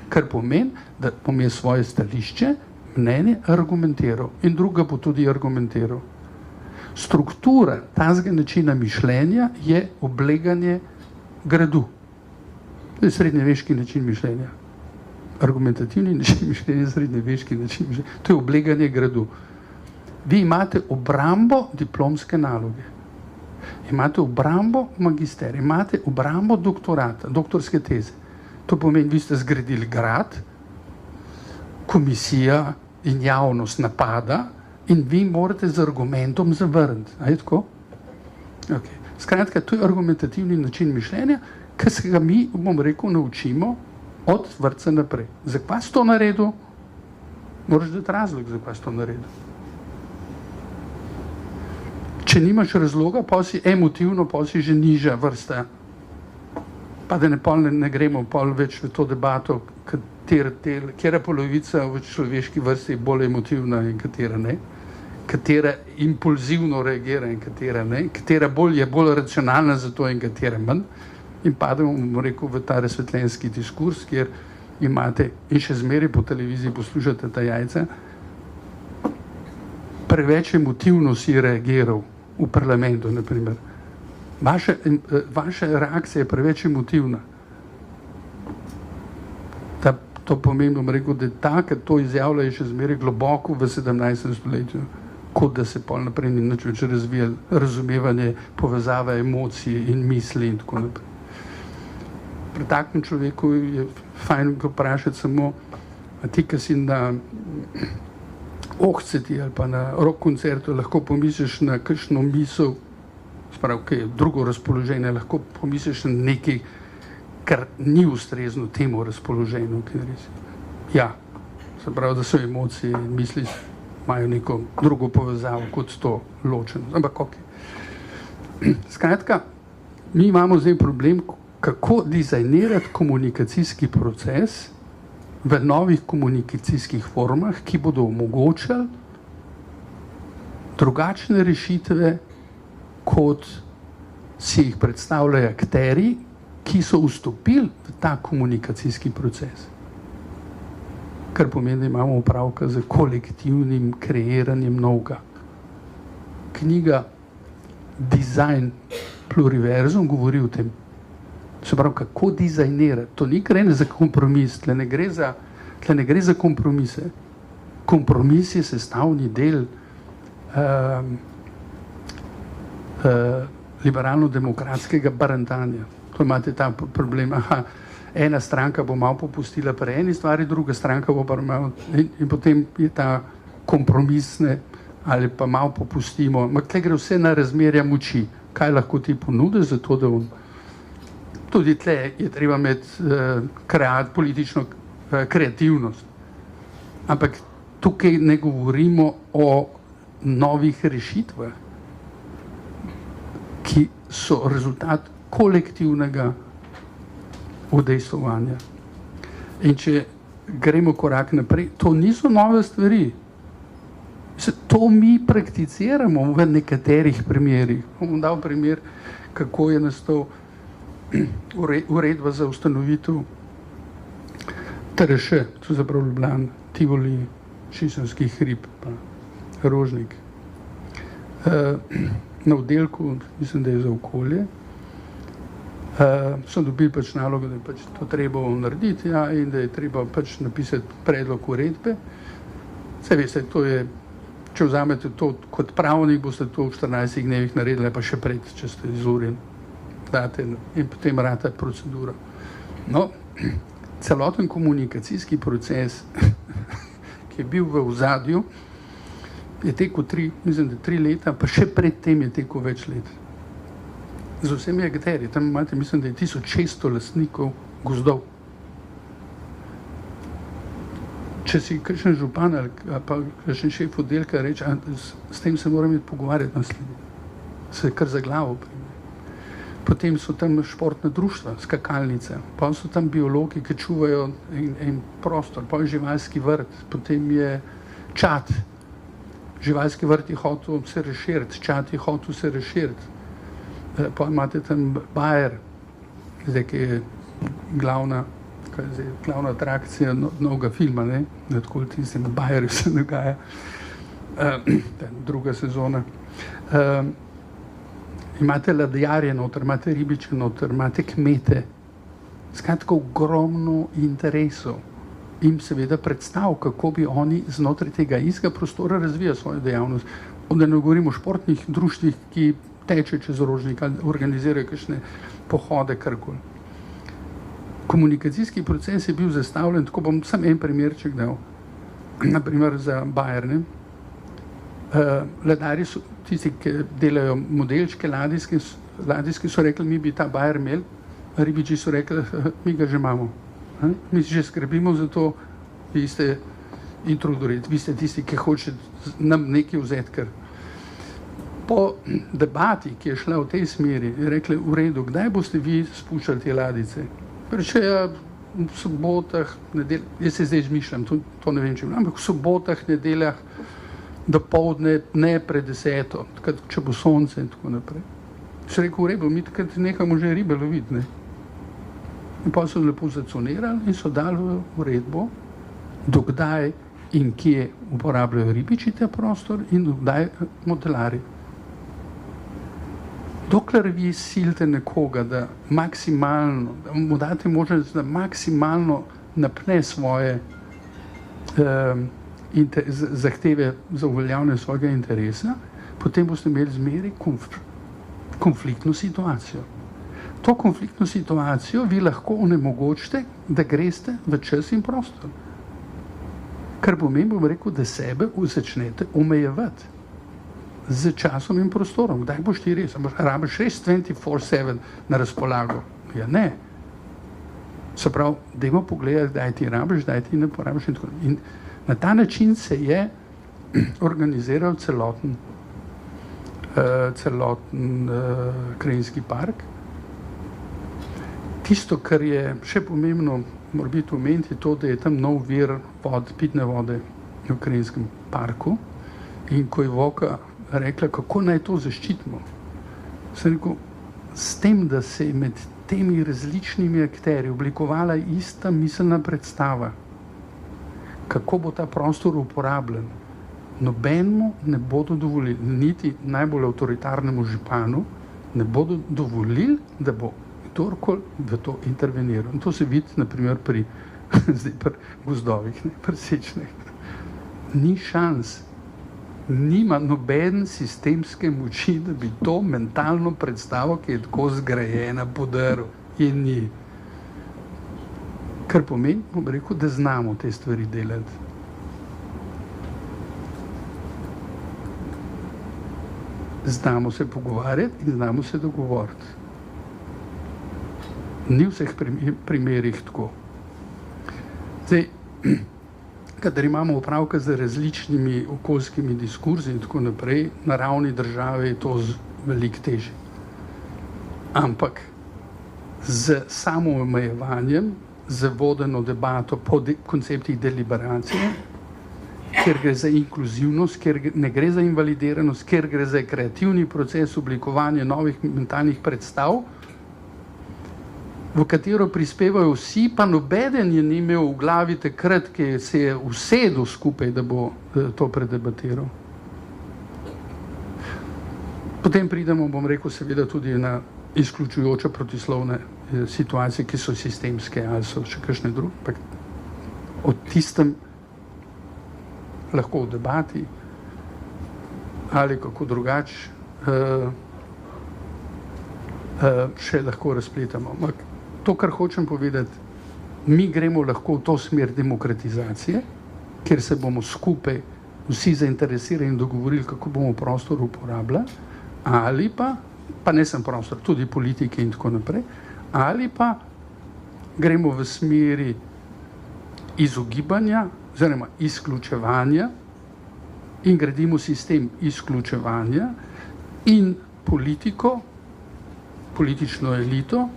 Kar pomeni, da bom jaz svoje stališče, mnenje argumentiral in druga bo tudi argumentiral. Struktura tazga načina mišljenja je obleganje gradu. To je srednjeveški način mišljenja. Argumentativni način mišljenja, srednjeveški način mišljenja. To je obleganje gradu. Vi imate obrambo diplomske naloge. Imate obrambo magisterija, imate obrambo doktorata, doktorske teze. To pomeni, vi ste zgradili grad, komisija in javnost napada in vi morate z argumentom zavrniti. A je tako? Okay. Skratka, to je argumentativni način mišljenja, ki se ga mi, bom rekel, naučimo od vrtca naprej. Zakaj si to naredil? Moraš dati razlog, zakaj si to naredil. Če nimaš razloga, pa si emotivno, pa si že nižja vrsta. Pa da ne gremo več v to debato, katera polovica v človeški vrsti je bolj emotivna in katera ne, katera impulzivno reagira in katera ne, katera je bolj racionalna za to in katera manj. In pademo, bom rekel, v ta razsvetljenski diskurs, kjer imate in še zmeraj po televiziji poslušate ta jajca, preveč emotivno si reagiral v parlamentu, naprimer. Vaša reakcija je preveč emotivna. To pomeni, bom rekel, da to izjavlja še zmeraj globoko v 17. stoletju, kot da se pol naprej ni nič več razvijalo razumevanje, povezave emocij in misli in tako naprej. Pri takem človeku je fajn vprašati samo, a ti, ki si na ohceti ali pa na rock koncertu, lahko pomisliš na kakšno misel, sprav, kaj je drugo razpoloženje, lahko pomisliš na nekaj, kar ni ustrezno temu razpoloženju, ker res. Ja, se pravi, da so emocije in misli imajo neko drugo povezavo kot to ločeno. Ampak ok. Skratka, mi imamo zdaj problem, kako dizajnirati komunikacijski proces v novih komunikacijskih formah, ki bodo omogočali drugačne rešitve, kot si jih predstavljajo akteri, ki so vstopili v ta komunikacijski proces. Kar pomeni, da imamo opravka z kolektivnim kreiranjem novega. Knjiga Design Pluriverzum govori o tem. Se pravi, kako dizajnirati. To ni gre za kompromis, tle ne gre za kompromise. Kompromis je sestavni del liberalno-demokratskega barantanja. To imate ta problem, ena stranka bo malo popustila pri eni stvari, druga stranka bo pa malo, in potem je ta kompromisne, ali pa malo popustimo. Tle gre vse na razmerja moči. Kaj lahko ti ponudiš za to, da tudi tle je treba imeti politično kreativnost. Ampak tukaj ne govorimo o novih rešitvah, ki so rezultat kolektivnega udejstvovanja. In če gremo korak naprej, to niso nove stvari. To mi prakticiramo v nekaterih primerih. Bom dal primer, kako je nastal uredba za ustanovitev TRŠ, to je prav Ljubljana, Tivoli, Šišenski hrib, pa Rožnik. Na oddelku, mislim, da je za okolje, so dobili pač nalogo, da je pač to treba narediti, ja, in da je treba pač napisati predlog uredbe. Saj veste, to je, če vzamete to kot pravnik, boste to v 14 dnevih naredili, pa še pred, če ste izurjeni. In potem rata procedura. No, celoten komunikacijski proces, ki je bil v ozadju, je tekel 3 leta, pa še pred tem je tekel več let. Z vsemi akterji. Tam imate, mislim, da je 1600 lastnikov gozdov. Če si kakšen župan ali pa kakšen šef oddelka reče, s tem se moram iti pogovarjati naslednji. Se kar za glavo prime. Potem so tam športna društva, skakalnice, pa so tam biologi, ki čuvajo en prostor, pa je živalski vrt, potem je čat. Živalski vrt je hotel se razširiti, čat je hotel se razširiti. Pa imate tam Bajer, zdaj, ki je glavna atrakcija novega filma, ne? Tako tisti na Bajerju se dogaja, druga sezona. Imate ladjarje noter, imate ribiče noter, imate kmete. Skratka, ogromno interesov. In seveda predstav, kako bi oni znotraj tega istega prostora razvijali svojo dejavnost. Da ne govorimo o športnih društvih, ki teče čez Rožnik ali organizirajo kakšne pohode, karkoli. Komunikacijski proces je bil zastavljen, tako bom sam en primerček dal, naprimer za Bajer. Ledarji so, tisti, ki delajo modelčke ladijske, so rekli, mi bi ta Bajer imeli, ribiči so rekli, mi ga že imamo. Mi že skrbimo za to, vi ste introduriti, vi ste tisti, ki hočete nam nekaj vzeti, ker po debati, ki je šla v tej smeri, je rekla, v redu, kdaj boste vi spuščali te ladice? Reče, ja, v sobotah, jaz se zdaj izmišljam, to ne vem, če ampak v sobotah, nedeljah, dopoldne, ne pred 10, takrat, če bo sonce in tako naprej. Še rekel, v redu, mi takrat nekamo že ribe loviti, ne? In pa so lepo zaconirali in so dali v uredbo, dokdaj in kje uporabljajo ribiči ta prostor in dokdaj modelari. Dokler vi silite nekoga, da maksimalno, da mu date možnost, da maksimalno napne svoje zahteve za uveljavljanje svojega interesa, potem boste imeli zmeri konfliktno situacijo. To konfliktno situacijo vi lahko onemogočite, da greste v čas in prostor. Kar pomeni, bom rekel, da sebe začnete omejevati z časom in prostorom. Kdaj boš ti res? Rabiš res 24/7 na razpolago? Ja, ne. Se pravi, dajmo pogledati, kdaj ti rabiš, kdaj ti ne porabiš. In na ta način se je organiziral celoten krajinski park. Tisto, kar je še pomembno, mora biti omeniti, je to, da je tam nov vir pitne vode v krajinskem parku. In ko je Voka rekla, kako naj to zaščitimo, sem rekel, s tem, da se je med temi različnimi akterji oblikovala ista miselna predstava, kako bo ta prostor uporabljen, nobenemu ne bodo dovolili, niti najbolj avtoritarnemu županu, ne bodo dovolili, da bo kdorkoli v to interveniral. In to se vidi, naprimer, pri gozdovih, pri sečneh. Ni šans. Nima noben sistemske moči, da bi to mentalno predstavo, ki je tako zgrajena, podaril. In ni. Kar pomeni, bom rekel, da znamo te stvari delati. Znamo se pogovarjati in znamo se dogovoriti. Ni v vseh primerih tako. Zdaj, kadar imamo opravka z različnimi okoljskimi diskurzi in tako naprej, na ravni države je to veliko težje. Ampak z samoomejevanjem, z vodeno debato po konceptih deliberacije, kjer gre za inkluzivnost, kjer ne gre za invalidiranost, kjer gre za kreativni proces oblikovanja novih mentalnih predstav, v katero prispevajo vsi, pa nobeden je ni imel v glavi takrat, ki se je usedel skupaj, da bo to predebatiral. Potem pridemo, bom rekel, seveda tudi na izključujoče protislovne situacije, ki so sistemske ali so še kakšne druge. O tistem lahko v debati ali kako drugače še lahko razpletamo. To, kar hočem povedati, mi gremo lahko v to smer demokratizacije, kjer se bomo skupaj vsi zainteresirani in dogovorili, kako bomo prostor uporabljali, ali pa ne sem prostor, tudi politike in tako naprej, ali pa gremo v smeri izogibanja, oziroma izključevanja in gradimo sistem izključevanja in politično elito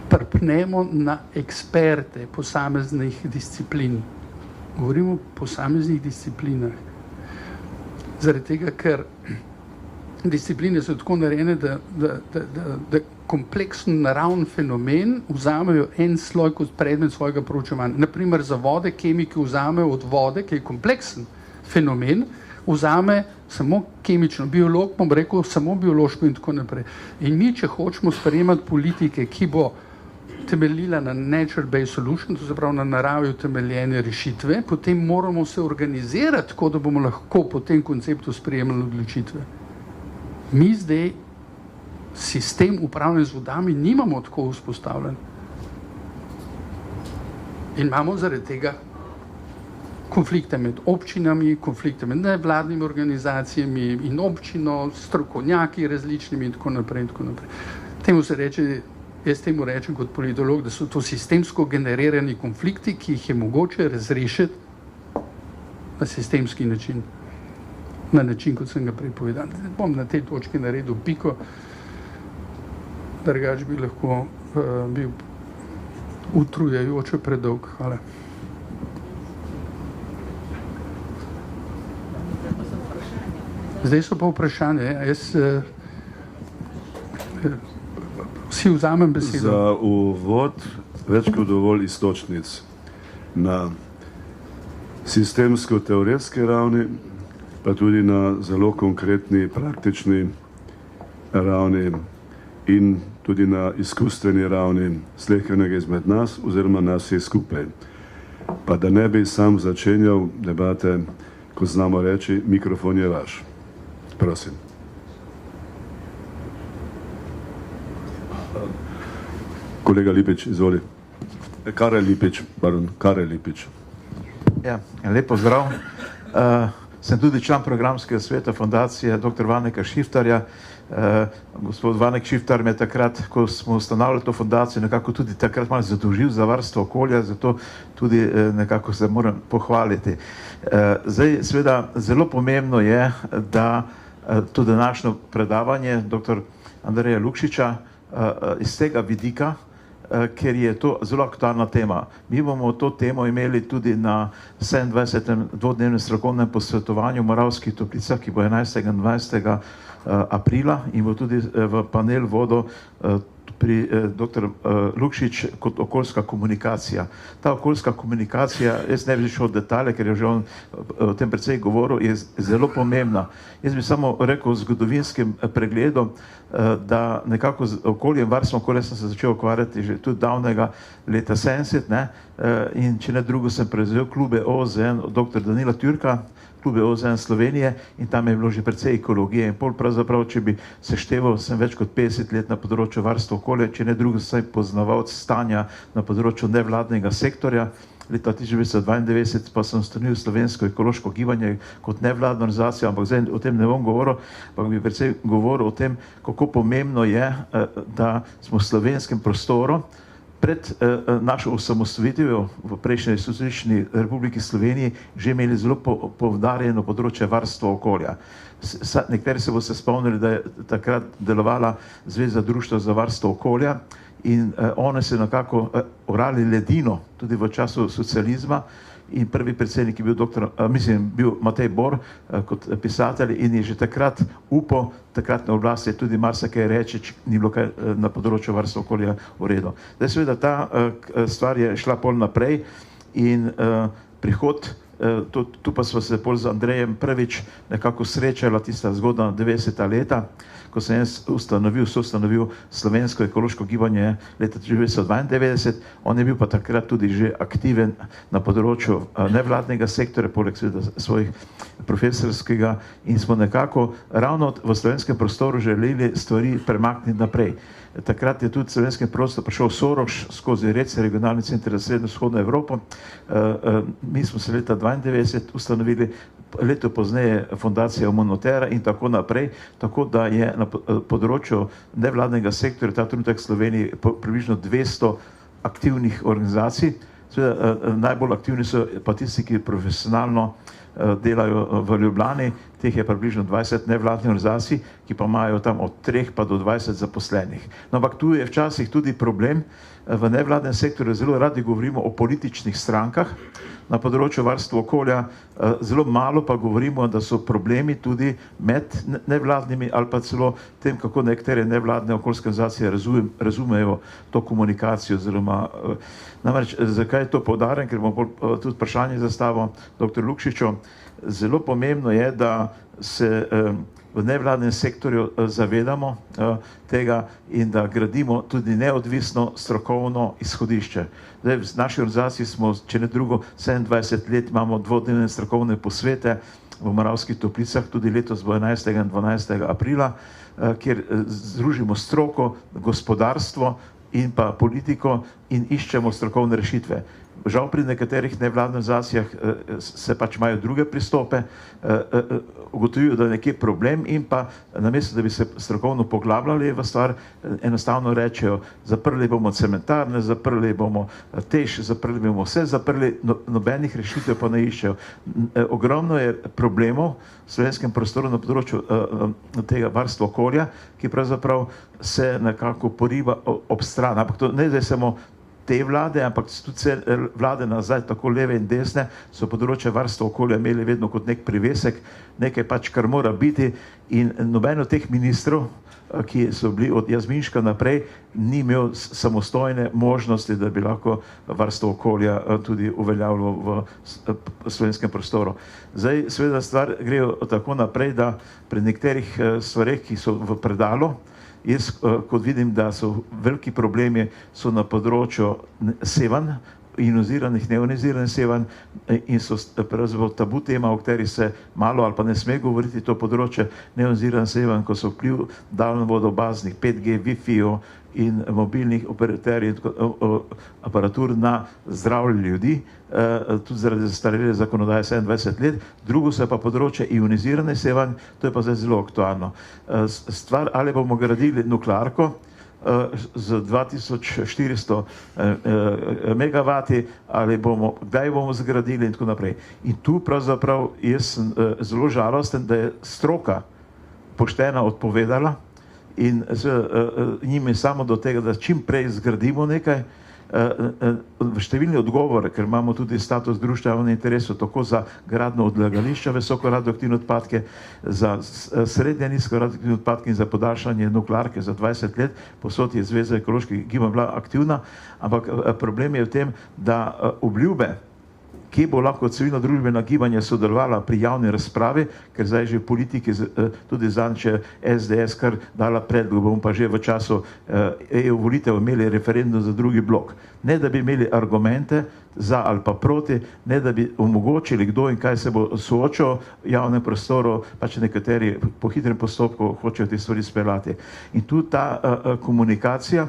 prpnemo na eksperte posameznih disciplin. Govorimo o posameznih disciplinah. Zaradi tega, ker discipline so tako narejene, da kompleksen naravni fenomen vzamejo en sloj kot predmet svojega proučevanja. Naprimer za vode, kemiki vzamejo od vode, ki je kompleksen fenomen, vzame samo kemično, biolog, bom rekel, samo biološko in tako naprej. In mi, če hočemo sprejemati politike, ki bo temeljila na nature-based solution, to se pravi na naravi utemeljene rešitve, potem moramo se organizirati tako, da bomo lahko po tem konceptu sprejemali odločitve. Mi zdaj sistem upravljanja z vodami nimamo tako vzpostavljen. In imamo zaradi tega konflikte med občinami, konflikte med nevladnimi organizacijami in občino, strokovnjaki različnimi in tako naprej in tako naprej. Temu se reče, jaz temu rečem kot politolog, da so to sistemsko generirani konflikti, ki jih je mogoče razrešiti na sistemski način, na način, kot sem ga prej povedal. Bom na tej točki naredil piko, drugače bi lahko bil utrujajoče predolg. Hvala. Zdaj so pa vprašanje. Jaz si vzamem besedo. Za uvod več kot dovolj istočnic na sistemsko-teoretski ravni, pa tudi na zelo konkretni, praktični ravni in tudi na izkustveni ravni slehernega izmed nas oziroma nas vseh skupaj. Pa da ne bi sam začenjal debate, ko znamo reči, mikrofon je vaš. Prosim. Kolega Lipič, izvoli. Karel Lipič. Ja, lep pozdrav. Sem tudi član programskega sveta fundacije dr. Vaneka Šiftarja. Gospod Vanek Šiftar me takrat, ko smo ustanavljali to fundacijo, nekako tudi takrat malo zadolžil za varstvo okolja, zato tudi nekako se moram pohvaliti. Zdaj, seveda, zelo pomembno je, da to današnjo predavanje dr. Andreja Lukšiča iz tega vidika, ker je to zelo aktualna tema. Mi bomo to temo imeli tudi na 27. dvodnevnem strokovnem posvetovanju v Moravskih Toplicah, ki bo 11. in 12. aprila in bo tudi v panel vodil pri dr. Lukšič kot okoljska komunikacija. Ta okoljska komunikacija, jaz ne bi šel v detalje, ker je že on o tem precej govoril, je zelo pomembna. Jaz bi samo rekel v zgodovinskem pregledu, da nekako z okoljem, varstvom okolja sem se začel ukvarjati že tudi davnega leta 70, in če ne drugo sem prevzel klube OZN od dr. Danila Türka, klube OZN Slovenije, in tam je bilo že precej ekologije. In pol pravzaprav, če bi sešteval, sem več kot 50 let na področju varstva okolja, če ne drugo sem poznavalec stanja na področju nevladnega sektorja. Leta 1992 pa sem ustanovil Slovensko ekološko gibanje kot nevladno organizacijo, ampak zdaj o tem ne bom govoril, ampak bi predvsem govoril o tem, kako pomembno je, da smo v slovenskem prostoru pred našo osamosvojitvijo v prejšnji Socialistični republiki Sloveniji že imeli zelo poudarjeno področje varstva okolja. Nekateri se boste spomnili, da je takrat delovala Zveza društva za varstvo okolja in one se nekako orali ledino tudi v času socializma. In prvi predsednik je bil Matej Bor kot pisatelj in je že takrat upal, takrat na oblasti je tudi marsikaj reči, če ni bilo kaj na področju varstva okolja v redu. Zdaj seveda ta stvar je šla pol naprej in prihod, tu pa smo se pol z Andrejem prvič nekako srečala tista zgodna 90. leta, ko sem jaz soustanovil Slovensko ekološko gibanje leta 1992, on je bil pa takrat tudi že aktiven na področju nevladnega sektorja, poleg svojih profesorskega, in smo nekako ravno v slovenskem prostoru želeli stvari premakniti naprej. Takrat je tudi v slovenskem prostoru prišel Soroš skozi REC, regionalni center za srednjo-vzhodno Evropo. Mi smo se leta 1992 ustanovili, leto pozneje fundacija Monotera in tako naprej, tako da je na področju nevladnega sektorja ta trenutek v Sloveniji približno 200 aktivnih organizacij. Najbolj aktivni so pa tisti, ki profesionalno delajo v Ljubljani, teh je približno 20 nevladnih organizacij, ki pa imajo tam od 3 pa do 20 zaposlenih. No, ampak tu je včasih tudi problem, v nevladnem sektorju zelo radi govorimo o političnih strankah, na področju varstva okolja zelo malo pa govorimo, da so problemi tudi med nevladnimi ali pa celo tem, kako nekatere nevladne okoljske organizacije razumejo to komunikacijo. Namreč, zakaj to poudarjam, ker bom tudi vprašanje zastavil dr. Lukšiču. Zelo pomembno je, da se v nevladnem sektorju zavedamo tega in da gradimo tudi neodvisno strokovno izhodišče. Zdaj, v naši organizaciji smo, če ne drugo, 27 let imamo dvodnevne strokovne posvete v Moravskih Toplicah, tudi letos bo 11. in 12. aprila, kjer združimo stroko, gospodarstvo in pa politiko in iščemo strokovne rešitve. žal pri nekaterih nevladnih organizacijah se pač imajo druge pristope, ugotovijo, da je nekje problem in pa namesto, da bi se strokovno poglabljali v stvar, enostavno rečejo, zaprli bomo cementarne, zaprli bomo TEŠ, zaprli bomo vse, zaprli, nobenih rešitev pa ne iščejo. Ogromno je problemov v slovenskem prostoru na področju tega varstva okolja, ki pravzaprav se nekako poriva ob stran, ampak to ne zdaj samo te vlade, ampak tudi vse vlade nazaj, tako leve in desne, so področje varstva okolja imeli vedno kot nek privesek, nekaj pač, kar mora biti in noben od teh ministrov, ki so bili od Jazminška naprej, ni imel samostojne možnosti, da bi lahko varstvo okolja tudi uveljavljalo v slovenskem prostoru. Zdaj, seveda stvar gre tako naprej, da pri nekaterih stvareh, ki so v predalu, jaz, kot vidim, da so veliki problemi so na področju sevanj, ioniziranih, neioniziranih sevanj in so pravzaprav tabu tema, o kateri se malo ali pa ne sme govoriti, to področje neioniziranih sevanj, ko so vpliv daljnovodov baznih, 5G, Wi-Fi in mobilnih operaterjev aparatur na zdravje ljudi, tudi zaradi zastarele zakonodaje 27 let. Drugo se pa področje ionizirane sevanj, to je pa zdaj zelo aktualno. Stvar, ali bomo gradili nuklearko z 2400 megavati, ali bomo, kdaj bomo zgradili in tako naprej. In tu pravzaprav jaz sem zelo žalosten, da je stroka poštena odpovedala in njim je samo do tega, da čim prej zgradimo nekaj. V številni odgovore, ker imamo tudi status društva javnega interesa, tako za gradnjo odlagališča visoko radioaktivne odpadke, za srednje nizko radioaktivne odpadke in za podaljšanje nuklearke za 20 let, posod je Zveza ekoloških gibanj bila aktivna, ampak problem je v tem, da obljube, kje bo lahko civilno-družbena gibanja sodelovala pri javni razpravi, ker zdaj že v politiki, tudi zadnjič SDS kar dala predlog, bomo pa že v času EU volitev imeli referendum za drugi blok. Ne da bi imeli argumente za ali pa proti, ne da bi omogočili, kdo in kaj se bo soočal v javnem prostoru, pač nekateri po hitrem postopku hočejo te stvari speljati. In tu ta komunikacija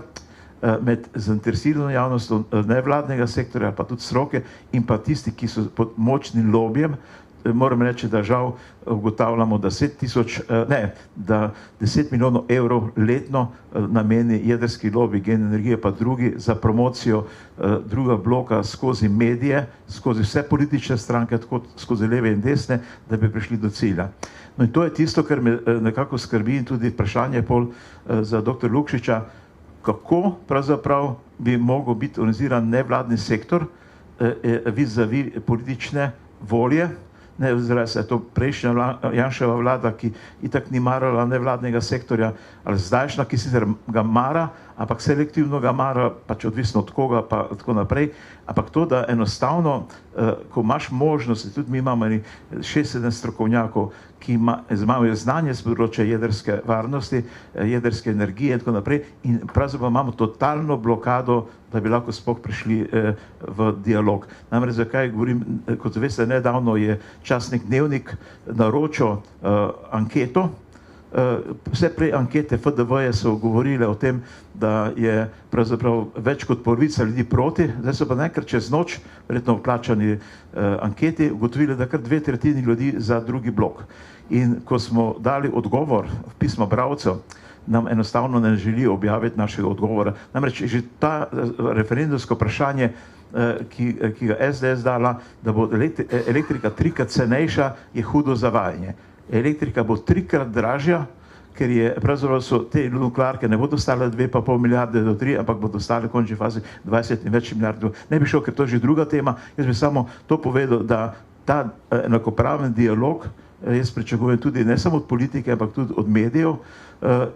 med zainteresirano javnostjo nevladnega sektorja, pa tudi stroke in pa tisti, ki so pod močnim lobijem, moram reči, da žal ugotavljamo, da 10 milijonov evrov letno nameni jedrski lobby, Gen energije pa drugi za promocijo druga bloka skozi medije, skozi vse politične stranke, tako skozi leve in desne, da bi prišli do cilja. No in to je tisto, kar me nekako skrbi in tudi vprašanje pol za dr. Lukšiča, kako pravzaprav bi mogel biti organiziran nevladni sektor vis-a-vis politične volje, ne oziroma se je to prejšnja Janševa vlada, ki itak ni marala nevladnega sektorja, ali zdajšnja, ki sicer ga mara, ampak selektivno ga mara, pač odvisno od koga, pa tako naprej. Ampak to, da enostavno, ko imaš možnosti, tudi mi imamo 6-7 strokovnjakov, ki imajo znanje z področja jedrske varnosti, jedrske energije in tako naprej, in pravzaprav imamo totalno blokado, da bi lahko sploh prišli v dialog. Namreč zakaj govorim, kot veste, nedavno je časnik Dnevnik naročil anketo. Vse prej ankete FDV-je so govorile o tem, da je pravzaprav več kot polovica ljudi proti, zdaj so pa najkrat čez noč, verjetno v plačani anketi, ugotovili, da kar 2/3 ljudi za drugi blok. In ko smo dali odgovor v pismo bralcev, nam enostavno ne želijo objaviti našega odgovora. Namreč že ta referendumsko vprašanje, ki ga SDS dala, da bo elektrika 3-krat cenejša, je hudo zavajanje. Elektrika bo 3-krat dražja, ker je pravzaprav so te nuklearke ne bodo stale 2,5 milijarde do 3, ampak bodo stale v končni fazi 20 in več milijard. Ne bi šel, ker to je že druga tema. Jaz bi samo to povedal, da ta enakopraven dialog jaz pričakujem tudi ne samo od politike, ampak tudi od medijev,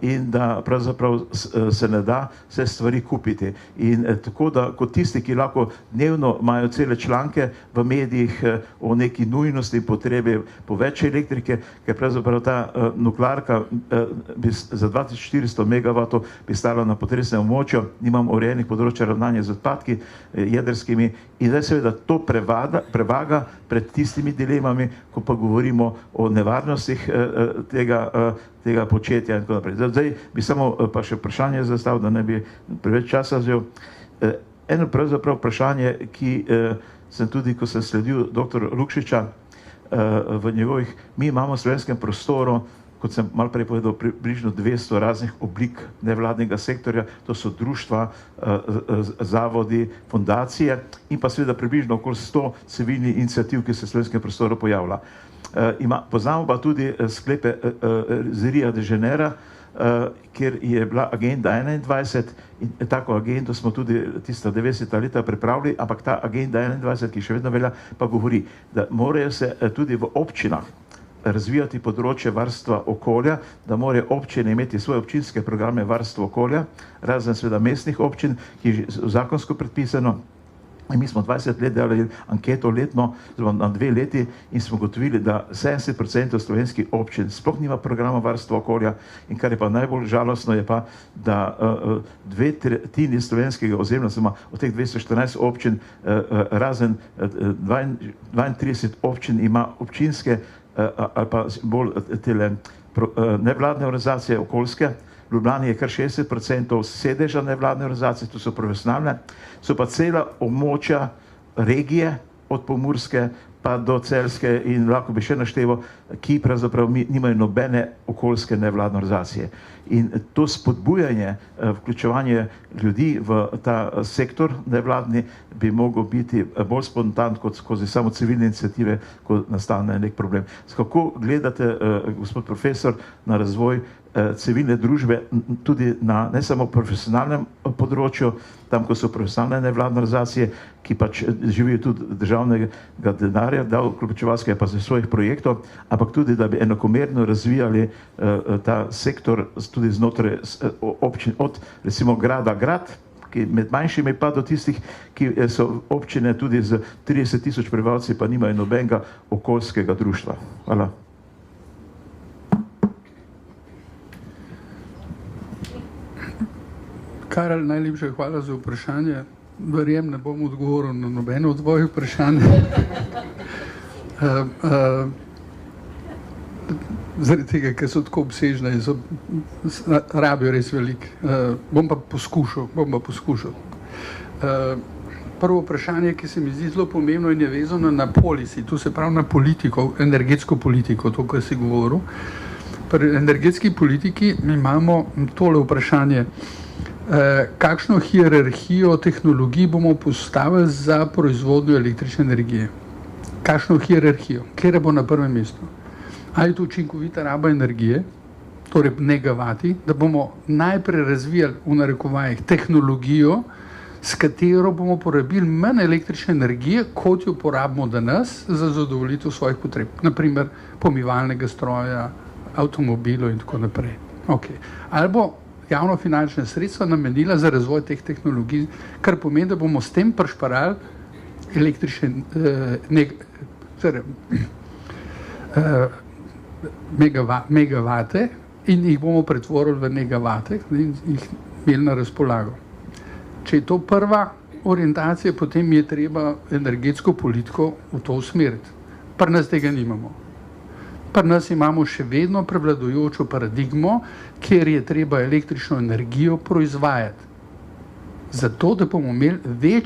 in da pravzaprav se ne da vse stvari kupiti. In tako da, kot tisti, ki lahko dnevno imajo cele članke v medijih o neki nujnosti in potrebi po več elektrike, ker pravzaprav ta nuklearka bi za 2400 megavatov bi stala na potresnem območju, nimam urejenih področja ravnanja z odpadki jedrskimi, in zdaj seveda to prevaga pred tistimi dilemami, ko pa govorimo o nevarnostih tega početja in tako naprej. Zdaj bi samo pa še vprašanje zastavil, da ne bi preveč časa vzel. eno pravzaprav vprašanje, ki sem tudi, ko sem sledil dr. Lukšiča v njegovih, mi imamo v slovenskem prostoru, kot sem malo prej povedal, približno 200 raznih oblik nevladnega sektorja, to so društva, zavodi, fundacije in pa seveda približno okoli 100 civilnih iniciativ, ki se v slovenskem prostoru pojavlja. Poznamo pa tudi sklepe z Ria de Janeira, kjer je bila agenda 21 in tako agendo smo tudi tista 90. leta pripravili, ampak ta agenda 21, ki še vedno velja, pa govori, da morajo se tudi v občinah razvijati področje varstva okolja, da morajo občine imeti svoje občinske programe varstva okolja, razen seveda mestnih občin, ki je zakonsko predpisano. In mi smo 20 let delali anketo letno, na 2 leti in smo ugotovili, da 70% slovenskih občin sploh nima programa varstva okolja in kar je pa najbolj žalostno je pa, da 2/3 slovenskega ozemlja, od teh 214 občin, razen 32 občin ima občinske ali pa bolj nevladne organizacije okoljske. V Ljubljani je kar 60% sedeža nevladne organizacije, to so profesionalne, so pa cela območja regije, od Pomurske pa do Celjske in lahko bi še našteval, ki pravzaprav nimajo nobene okoljske nevladne organizacije. In to spodbujanje, vključevanje ljudi v ta sektor nevladni bi mogel biti bolj spontan kot skozi samo civilne iniciative, ko nastane nek problem. Kako gledate, gospod profesor, na razvoj civilne družbe tudi na ne samo profesionalnem področju, tam, ko so profesionalne nevladne organizacije, ki pač živijo tudi državnega denarja, davkoplačevalskega pa za svojih projektov, ampak tudi, da bi enakomerno razvijali ta sektor tudi znotraj občin, od recimo grad, ki med manjšimi pa do tistih, ki so občine tudi z 30 000 prebivalci pa nimajo nobenega okoljskega društva. Hvala. Karel, najlepše hvala za vprašanje. Verjem, ne bom odgovoril na nobeno od tvojih vprašanj. Zaradi tega, ker so tako obsežne in rabijo res veliko. Bom pa poskušal. Prvo vprašanje, ki se mi zdi zelo pomembno in je vezano na policy, to se pravi na politiko, energetsko politiko, to, kar si govoril. Pri energetski politiki imamo tole vprašanje. Kakšno hierarhijo tehnologij bomo postavili za proizvodnjo električne energije? Kakšno hierarhijo? Kjer bo na prvem mestu? Ali je to učinkovita raba energije, torej megavati, da bomo najprej razvijali v narekovajih tehnologijo, s katero bomo porabili manj električne energije, kot jo porabimo danes za zadovoljitev svojih potreb. Naprimer pomivalnega stroja, avtomobilov in tako naprej. Okay. Ali bo javnofinančne sredstva namenila za razvoj teh tehnologij, kar pomeni, da bomo s tem prišparali električne megavate in jih bomo pretvorili v megavate in jih imeli na razpolago. Če je to prva orientacija, potem je treba energetsko politiko v to usmeriti. Pri nas tega nimamo. Pri nas imamo še vedno prevladujočo paradigmo, kjer je treba električno energijo proizvajati. Zato, da bomo imeli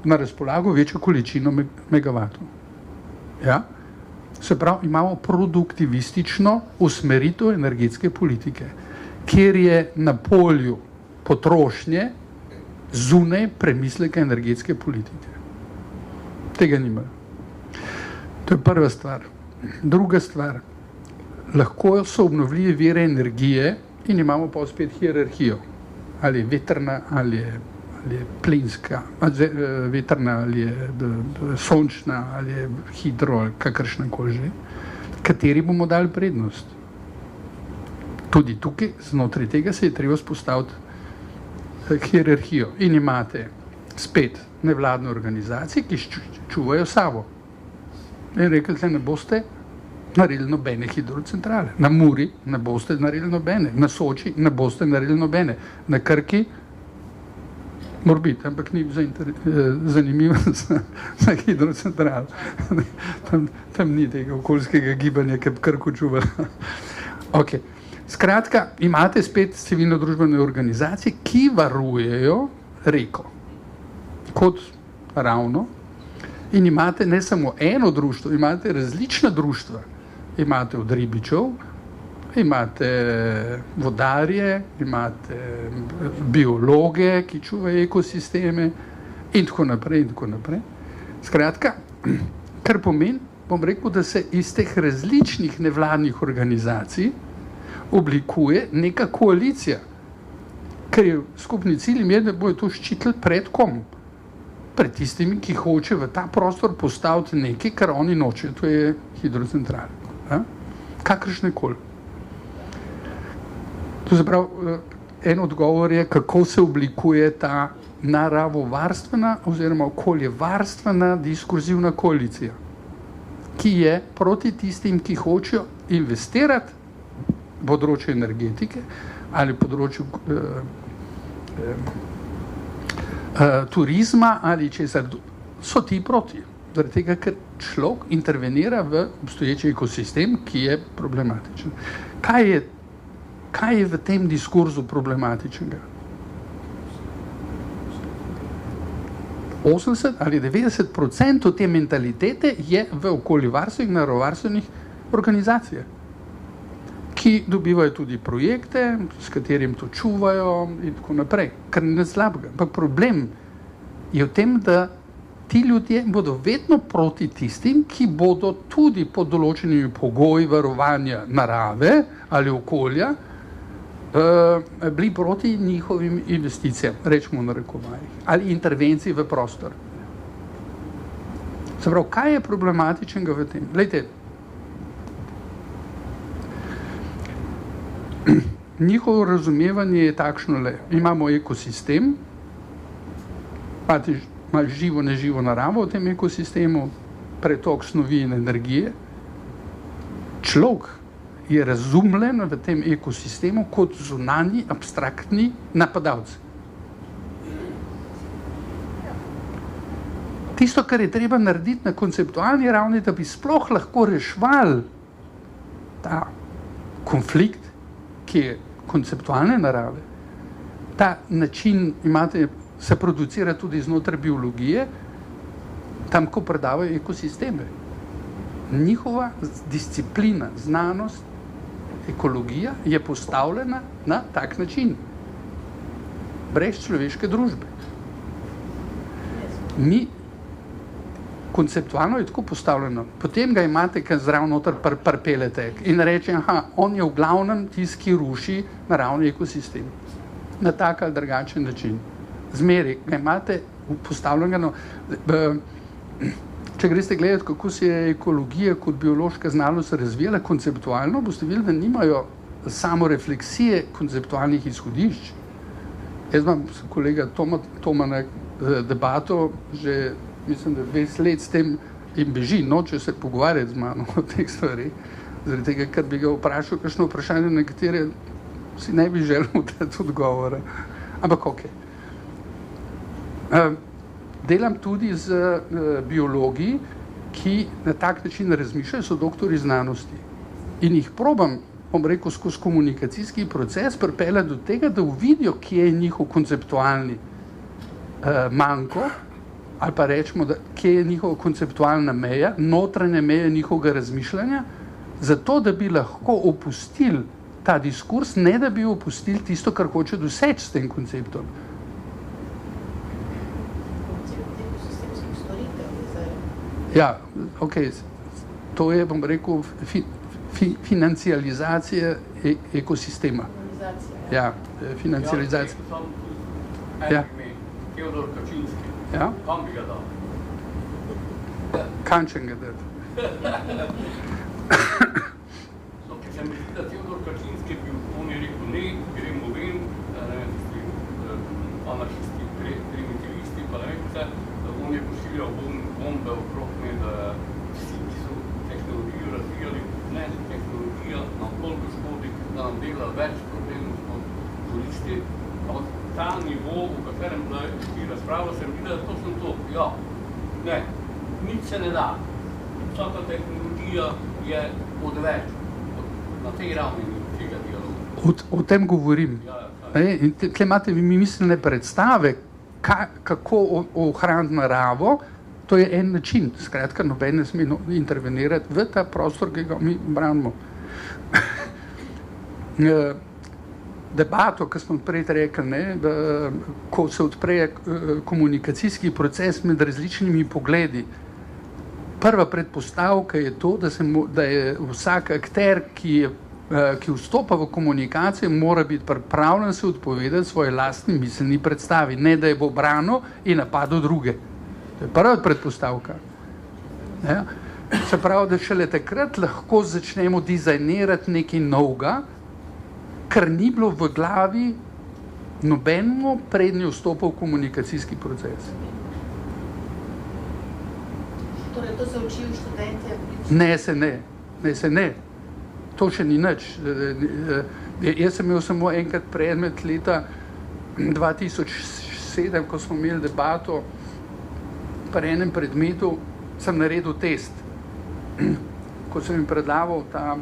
na razpolago večjo količino megavatov. Ja? Se pravi, imamo produktivistično usmeritev energetske politike, kjer je na polju potrošnje zunaj premisleka energetske politike. Tega nimajo. To je prva stvar. Druga stvar, lahko so obnovljive vire energije in imamo pa spet hierarhijo. Ali je vetrna, ali je plinska, vetrna, ali je sončna, ali je hidro, ali kakršna koli že. Kateri bomo dali prednost? Tudi tukaj, znotraj tega se je treba spostaviti hierarhijo. In imate spet nevladne organizacije, ki čuvajo Savo. In rekli, da ne boste naredili nobene hidrocentrale. Na Muri ne boste naredili nobene. Na Soči ne boste naredili nobene. Na Krki mora biti, ampak ni zanimivo za hidrocentralo. Tam ni tega okoljskega gibanja, ki bi Krko čuvala. Okay. Skratka, imate spet civilno-družbene organizacije, ki varujejo reko. kot ravno in imate ne samo eno društvo, imate različna društva. Imate od ribičev, imate vodarje, imate biologe, ki čuvajo ekosisteme in tako naprej in tako naprej. Skratka, kar pomeni, bom rekel, da se iz teh različnih nevladnih organizacij oblikuje neka koalicija, ker je skupni cilj je, da bojo to ščitili pred kom? Pred tistimi, ki hoče v ta prostor postaviti nekaj, kar oni nočejo, to je hidrocentrale. Kakršne koli. To se pravi, en odgovor je, kako se oblikuje ta naravovarstvena oziroma okoljevarstvena diskurzivna koalicija, ki je proti tistim, ki hočejo investirati v področju energetike ali področju turizma ali česar, so ti proti. Zaradi tega, ker človek intervenira v obstoječi ekosistem, ki je problematičen. Kaj je v tem diskurzu problematičnega? 80 ali 90% te mentalitete je v okoljevarstvenih in naravovarstvenih organizacijah, ki dobivajo tudi projekte, s katerim to čuvajo in tako naprej, kar ni nič slabega. Ampak problem je v tem, da ti ljudje bodo vedno proti tistim, ki bodo tudi pod določenimi pogoji varovanja narave ali okolja bili proti njihovim investicijam, rečemo na rekovajih, ali intervenciji v prostor. Se pravi, kaj je problematičnega v tem? Glejte, njihovo razumevanje je takšno le. Imamo ekosistem, imaš živo, neživo naravo v tem ekosistemu, pretok snovi in energije. Človek je razumljen v tem ekosistemu kot zunanji, abstraktni napadalec. Tisto, kar je treba narediti na konceptualni ravni, da bi sploh lahko reševali ta konflikt, ki je konceptualne narave. Ta način se producira tudi znotraj biologije, tam, ko predavajo ekosisteme. Njihova disciplina, znanost, ekologija je postavljena na tak način, brez človeške družbe. Mi konceptualno je tako postavljeno, potem ga imate, ki zraven noter prpelete in reče, on je v glavnem tisti, ki ruši naravni ekosistem. Na tak ali drugačen način. Zmeri ga imate postavljeno. Če greste gledati, kako se je ekologija kot biološka znanost razvijala konceptualno, boste videli, da nimajo samo refleksije konceptualnih izhodišč. Jaz imam kolega Tomana debato že, mislim, da 20 let s tem in beži, noče se pogovarjati z mano o teh stvarih, zaradi tega, ker bi ga vprašal kakšno vprašanje, na katere si ne bi želel dati odgovore. Ampak ok. Delam tudi z biologi, ki na tak način razmišljajo, so doktori znanosti. In jih probam, bom rekel, skozi komunikacijski proces pripeljati do tega, da uvidijo, kje je njihov konceptualni manko, ali pa rečemo, kje je njihova konceptualna meja, notranja meja njihovega razmišljanja, zato da bi lahko opustili ta diskurs, ne da bi opustili tisto, kar hoče doseči s tem konceptom. Ja, ok, to je, bom rekel, financializacija ekosistema. Ja, financializacija. Ja. Teodor Kačinski. Ja. Kam bi ga dal? Kam če ga dati? No, ker se mi zdi, da Teodor Kačinski bi on je rekel, ne, gremo ven, ne vem, anarhisti, primitivisti, pa ne vem vse, da on je pošiljal bombe okrog me, da vsi, ki so tehnologijo razvijali, ne, tehnologija nam toliko škodi, da nam dela več problemov kot turisti. Ta nivo, v katerem ti razprava, se mi da točno to. Ja, ne, nič se ne da. Vsaka tehnologija je odveč. Na tej ravni tega dialoga. O tem govorim. Ja, in tle imate vi miselne predstave, kako ohraniti naravo, to je en način. Skratka, noben ne sme intervenirati v ta prostor, ki ga mi branimo. Debato, ki smo prej rekli, ko se odpre komunikacijski proces med različnimi pogledi, prva predpostavka je to, da je vsak akter, ki vstopa v komunikacijo, mora biti pripravljen se odpovedati svoje lastni miselni predstavi, ne da je bo branil in napadel druge. To je prva predpostavka. Ja? Se pravi, da šele takrat lahko začnemo dizajnirati nekaj novega, kar ni bilo v glavi nobenemu prednji vstopal v komunikacijski proces. Torej, to se učijo študentje? Ne, se ne. To še ni nič. Jaz sem imel samo enkrat predmet leta 2007, ko smo imeli debato pri enem predmetu, sem naredil test. Ko sem jim predlaval ta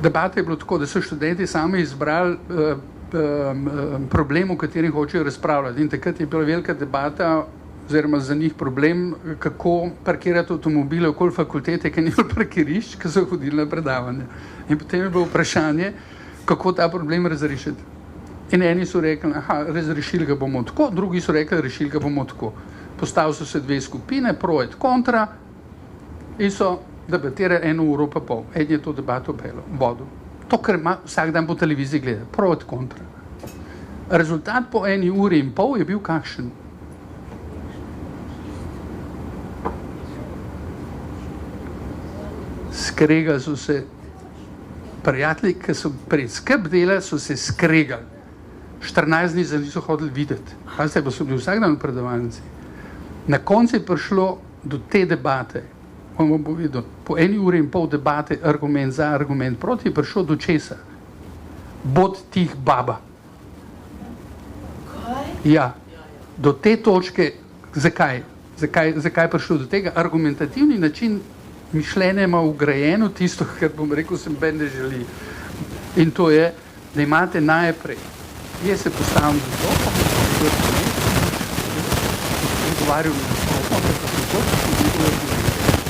debata, je bilo tako, da so študenti sami izbrali problem, o katerem hočejo razpravljati. In takrat je bila velika debata, oziroma za njih problem, kako parkirati avtomobile okoli fakultete, ki ni bilo parkirišč, ki so hodili na predavanje. In potem je bilo vprašanje, kako ta problem razrešiti. In eni so rekli, razrešili ga bomo tako, drugi so rekli, rešili ga bomo tako. Postavili so se dve skupine, pro et kontra, in so debatirali 1 uro pa pol. En je to debato vodil. To, kar ima vsak dan po televiziji gleda, pro et kontra. Rezultat po 1 uri in pol je bil kakšen? Skregali so se prijatelji, ki so pred skrb delali, so se skregali. 14 dni za niso hodili videti. Pazite, pa so bili vsak dan v predavalnici. Na koncu je prišlo do te debate, bomo povedali, po 1 uri in pol debate, argument za, argument proti, je prišlo do česa? Bod tih baba. Ja, do te točke, zakaj? Zakaj je prišlo do tega? Argumentativni način mišljenja ima ugrajeno tisto, kar bom rekel, se ben ne želi. In to je, da imate najprej, jaz se postavim za to, pa bom odgovarjal na to,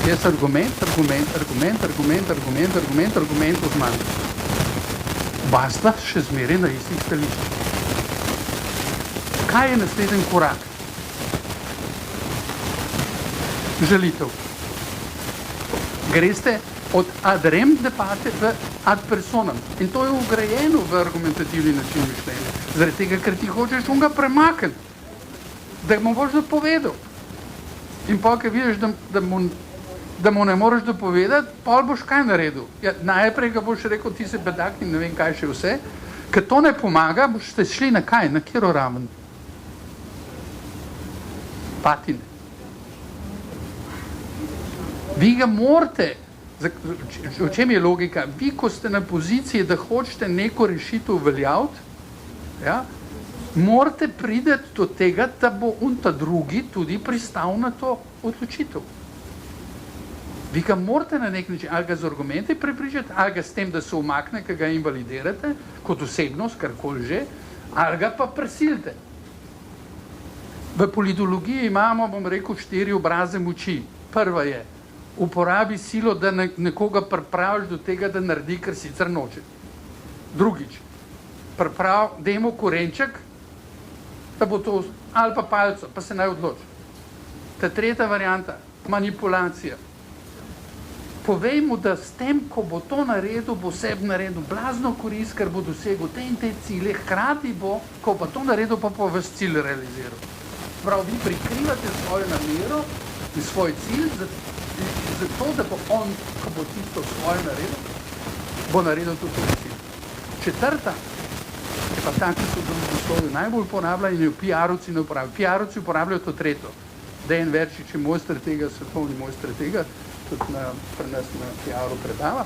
jaz argument vzmam. Oba sta še zmeraj na istih stališčih. Kaj je naslednji korak? Žalitev. Greste od ad rem debate v ad personam. In to je ugrajeno v argumentativni način mišljenja. Zaradi tega, ker ti hočeš onga premakniti, da mu boš dopovedal. In pa, ker vidiš, da mu ne moreš dopovedati, pa boš kaj naredil. Ja, najprej ga boš rekel, ti se bedak in ne vem kaj še vse. Ker to ne pomaga, boš ste šli na kaj, na kjero raven? Patine. Vi ga morate, v čem je logika? Vi, ko ste na poziciji, da hočete neko rešitev uveljaviti, ja, morate priti do tega, da bo ta drugi tudi pristal na to odločitev. Vi ga morate na nek način, ali ga z argumenti prepričati, ali ga s tem, da se umakne, ki ga invalidirate, kot osebnost, karkoli že, ali ga pa prisilite. V politologiji imamo, bom rekel, 4 obraze moči. Prva je, uporabi silo, da nekoga pripraviš do tega, da naredi, kar sicer noče. Drugič, dajmo korenček, da bo to, ali pa palco, pa se naj odloči. Ta tretja varianta, manipulacija. Povej mu, da s tem, ko bo to naredil, bo sebi naredil blazno korist, ker bo dosegel te in te cilje, hkrati bo, ko pa to naredil, pa vas cilj realiziral. Prav, vi prikrivate svojo namero in svoj cilj, zato, da bo on, ko bo tisto svoje naredil, bo naredil tudi cilj. Četrta, je pa ta, ki so v družboslovju najbolj uporabljajo in jo PR-ovci ne uporabljajo. PR-ovci uporabljajo to tretjo. Dejan Verčič je mojster tega, svetovni mojster tega, tudi pri nas na PR-u predava.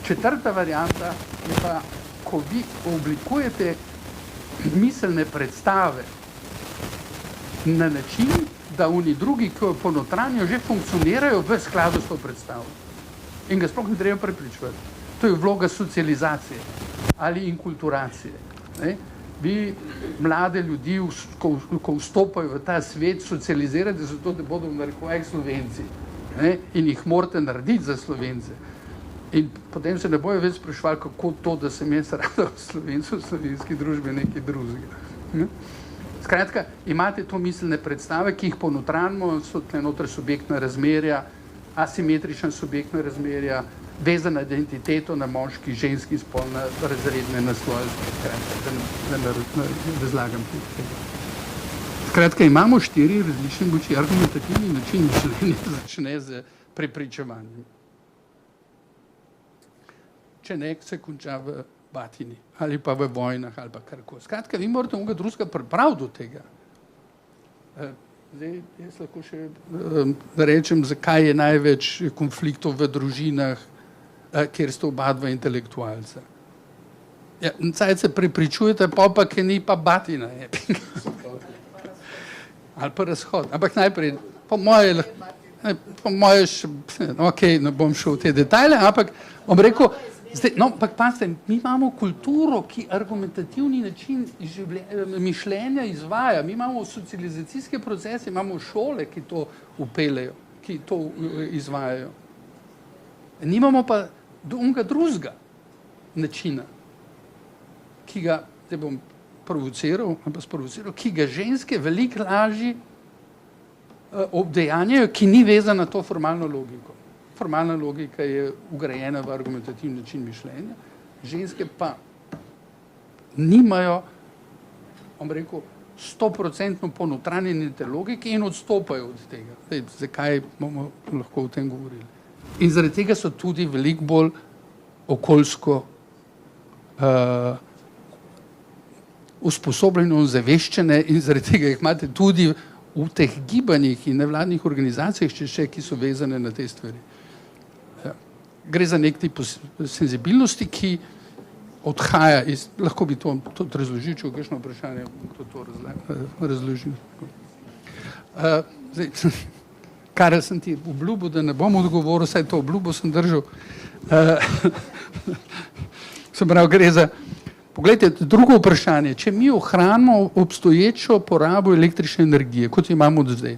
Četrta varianta je pa, ko vi oblikujete miselne predstave na način, da oni drugi, ki jo ponotranjo, že funkcionirajo v skladu s to predstavo. In ga sploh ne treba prepričevati. To je vloga socializacije ali inkulturacije. Vi mlade ljudi, ko vstopajo v ta svet, socializirate zato, da bodo v narekovajih Slovenci, ne? In jih morate narediti za Slovence. In potem se ne bojo več spraševali, kako to, da sem jaz rada v Slovencu, v slovenski družbi nekaj drugega. Skratka, imate to miselne predstave, ki jih ponotranimo, so tle noter subjektna razmerja, asimetrična subjektna razmerja, vezana identiteto na moški, ženski spol, na razredne nasloje, da ne razlagam tega. Skratka, imamo 4 različne moči, argumentativni način mišljenja začne z prepričevanjem. Če ne, se konča v batini ali pa v vojnah ali pa karkoli. Skratka, vi morate onega drugega pripraviti do tega. Zdaj, jaz lahko še rečem, zakaj je največ konfliktov v družinah, kjer sta oba dva intelektualca. Ja, cajt se prepričujete, pa ki ni pa batina. Ali pa razhod. Ampak najprej, po moje ok, ne bom šel v te detajle, ampak bom rekel, zdaj, no, ampak pazite, mi imamo kulturo, ki argumentativni način mišljenja izvaja. Mi imamo socializacijske procese, imamo šole, ki to upeljejo, ki to izvajajo. Nimamo pa onega drugega načina, ki ga, zdaj bom sprovociral, ki ga ženske veliko lažje obdejanjajo, ki ni vezana na to formalno logiko. Formalna logika je ugrajena v argumentativni način mišljenja, ženske pa nimajo, bom rekel, 100% ponotranjene te logike in odstopajo od tega. Zdaj, zakaj bomo lahko o tem govorili? In zaradi tega so tudi veliko bolj okoljsko usposobljene, ozaveščene in zaradi tega jih imate tudi v teh gibanjih in nevladnih organizacijah, ki so vezane na te stvari. Ja. Gre za nek tip senzibilnosti, ki odhaja iz, lahko bi to tudi razložil, če v kakšno vprašanje kdo to razložil. Zdaj, kar sem ti obljubil, da ne bom odgovoril, saj to obljubo sem držal. Sem prav, gre za, poglejte, drugo vprašanje, če mi ohranimo obstoječo porabo električne energije, kot imamo do zdaj,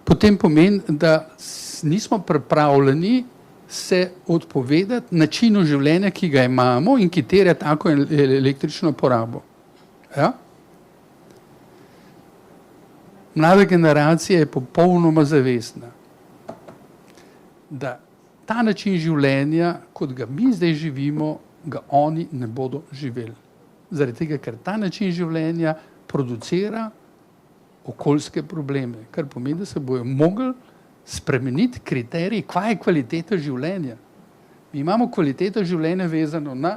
potem pomeni, da nismo pripravljeni se odpovedati načinu življenja, ki ga imamo in ki terja tako električno porabo. Ja? Mlada generacija je popolnoma zavestna, da ta način življenja, kot ga mi zdaj živimo, ga oni ne bodo živeli. Zaradi tega, ker ta način življenja producira okoljske probleme, kar pomeni, da se bojo mogli spremeniti kriteriji, kva je kvaliteta življenja. Mi imamo kvaliteto življenja vezano na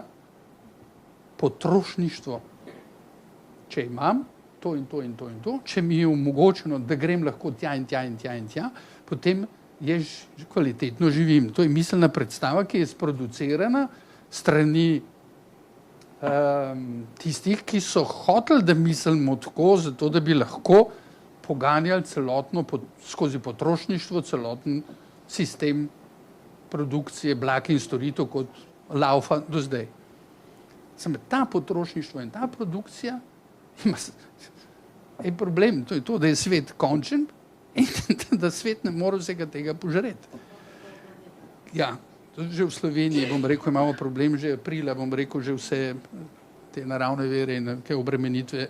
potrošništvo. Če imam to in to in to in to, če mi je omogočeno, da grem lahko tja in tja in tja in tja, potem kvalitetno živim. To je miselna predstava, ki je sproducirana strani tistih, ki so hoteli, da mislimo tako, zato da bi lahko poganjali celotno, skozi potrošništvo, celoten sistem produkcije blag in storitev, kot laufa do zdaj. Samo ta potrošništvo in ta produkcija je problem. To je to, da je svet končen in da svet ne more vsega tega požreti. Ja, že v Sloveniji, bom rekel, imamo problem, že aprila, bom rekel, že vse te naravne vere in te obremenitve.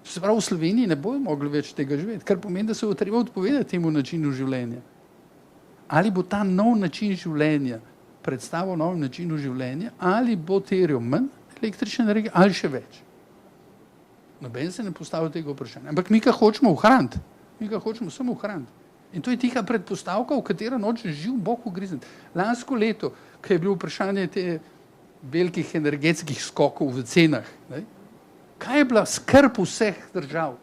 Se pravi, v Sloveniji ne bojo mogli več tega živeti, kar pomeni, da se bo treba odpovedati temu načinu življenja. Ali bo ta nov način življenja predstavil nov načinu življenja, ali bo terjal manj električne energije, ali še več. Noben se ne postavlja tega vprašanja. Ampak mi ga hočemo ohraniti. Mi ga hočemo samo ohraniti. In to je tiha predpostavka, v katero noče živ Bog ugrizniti. Lansko leto, ko je bilo vprašanje te velikih energetskih skokov v cenah, ne? Kaj je bila skrb vseh držav?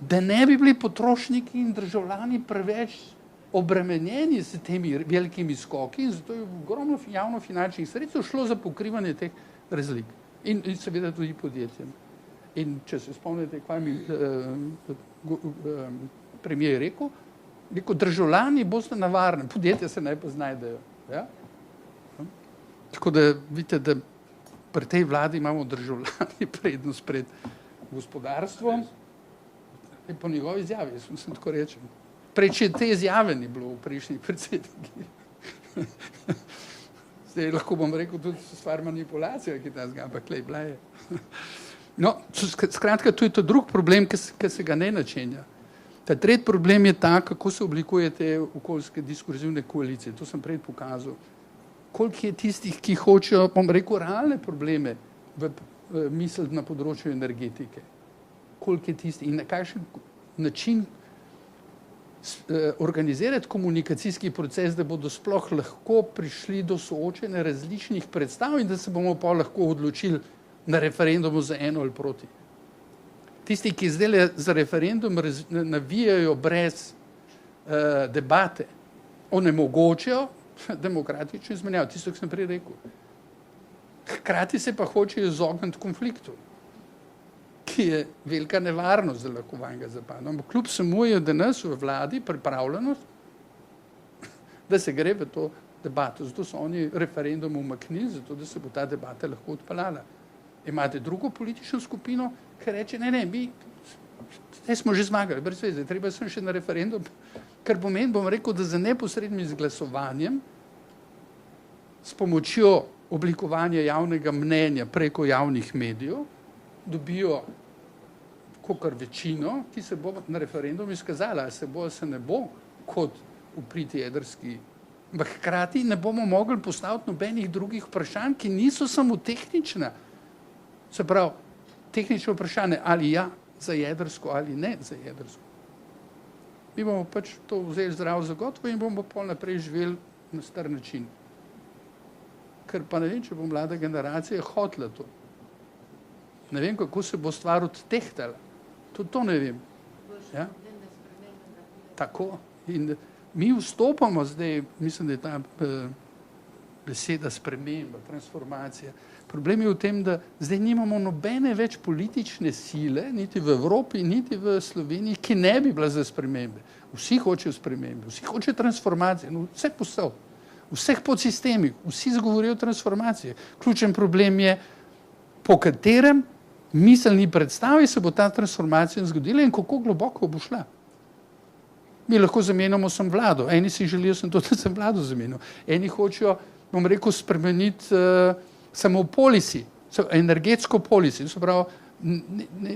Da ne bi bili potrošniki in državljani preveč obremenjeni s temi velikimi skoki in zato je ogromno javnofinančnih sredstev šlo za pokrivanje teh razlik. In seveda tudi podjetjem. In če se spomnite, kaj mi premijer je rekel, državljani boste na varnem, podjetja se naj pa znajdejo. Ja? Tako da vidite, da pri tej vladi imamo državljani prednost pred gospodarstvom. Po njegovi izjavi, jaz sem tako rečem. Če te izjave ni bilo v prejšnjih predsednikih. Zdaj lahko bom rekel tudi stvar manipulacija, ki ta zgaba, klej bila je. No, skratka, to je to drug problem, ki se ga ne načenja. Ta tretji problem je ta, kako se oblikuje te okoljske diskurzivne koalicije. To sem prej pokazal. Koliko je tistih, ki hočejo, bom rekel, realne probleme misliti na področju energetike. Koliko je tistih in na kakšen način organizirati komunikacijski proces, da bodo sploh lahko prišli do soočene različnih predstav in da se bomo pa lahko odločili na referendumu za eno ali proti. Tisti, ki zdaj za referendum navijajo brez debate, onemogočijo demokratično izmenjavo, tisto, kar sem prej rekel. Hkrati se pa hočejo izogniti konfliktu, ki je velika nevarnost, da lahko vanjega zapadno. Ampak kljub samo je danes v vladi pripravljenost, da se gre v to debato. Zato so oni referendum umaknili, zato da se bo ta debata lahko odpeljala. Imate drugo politično skupino, ki reče, ne, mi zdaj smo že zmagali, brez veze, treba sem še na referendum, kar pomeni, bom rekel, da za neposrednim izglasovanjem s pomočjo oblikovanja javnega mnenja preko javnih medijev dobijo kakor večino, ki se bo na referendum izkazala, se bo, se ne bo, kot upriti jedrski. Ampak hkrati ne bomo mogli postaviti nobenih drugih vprašanj, ki niso samo tehnična. Se pravi, tehnično vprašanje, ali ja za jedrsko ali ne za jedrsko. Mi bomo pač to vzeli zdravo za gotovo in bomo pol naprej živeli na star način. Ker pa ne vem, če bo mlada generacija hotela to. Ne vem, kako se bo stvar odtehtala. Tudi to ne vem. Ja? Tako. In mi vstopamo zdaj, mislim, da je ta beseda sprememba, transformacija. Problem je v tem, da zdaj nimamo nobene več politične sile, niti v Evropi, niti v Sloveniji, ki ne bi bila za spremembe. Vsi hočejo spremembe, vsi hočejo transformacije, no, vse postal, vseh podsistemih, vsi zgovorijo transformacije. Ključen problem je, po katerem miselni predstavi se bo ta transformacija zgodila in kako globoko bo šla. Mi lahko zamenjamo sem vlado, eni si želijo sem to, da sem vlado zamenil, eni hočejo, bom rekel, spremeniti samo policy, energetsko policy, se pravi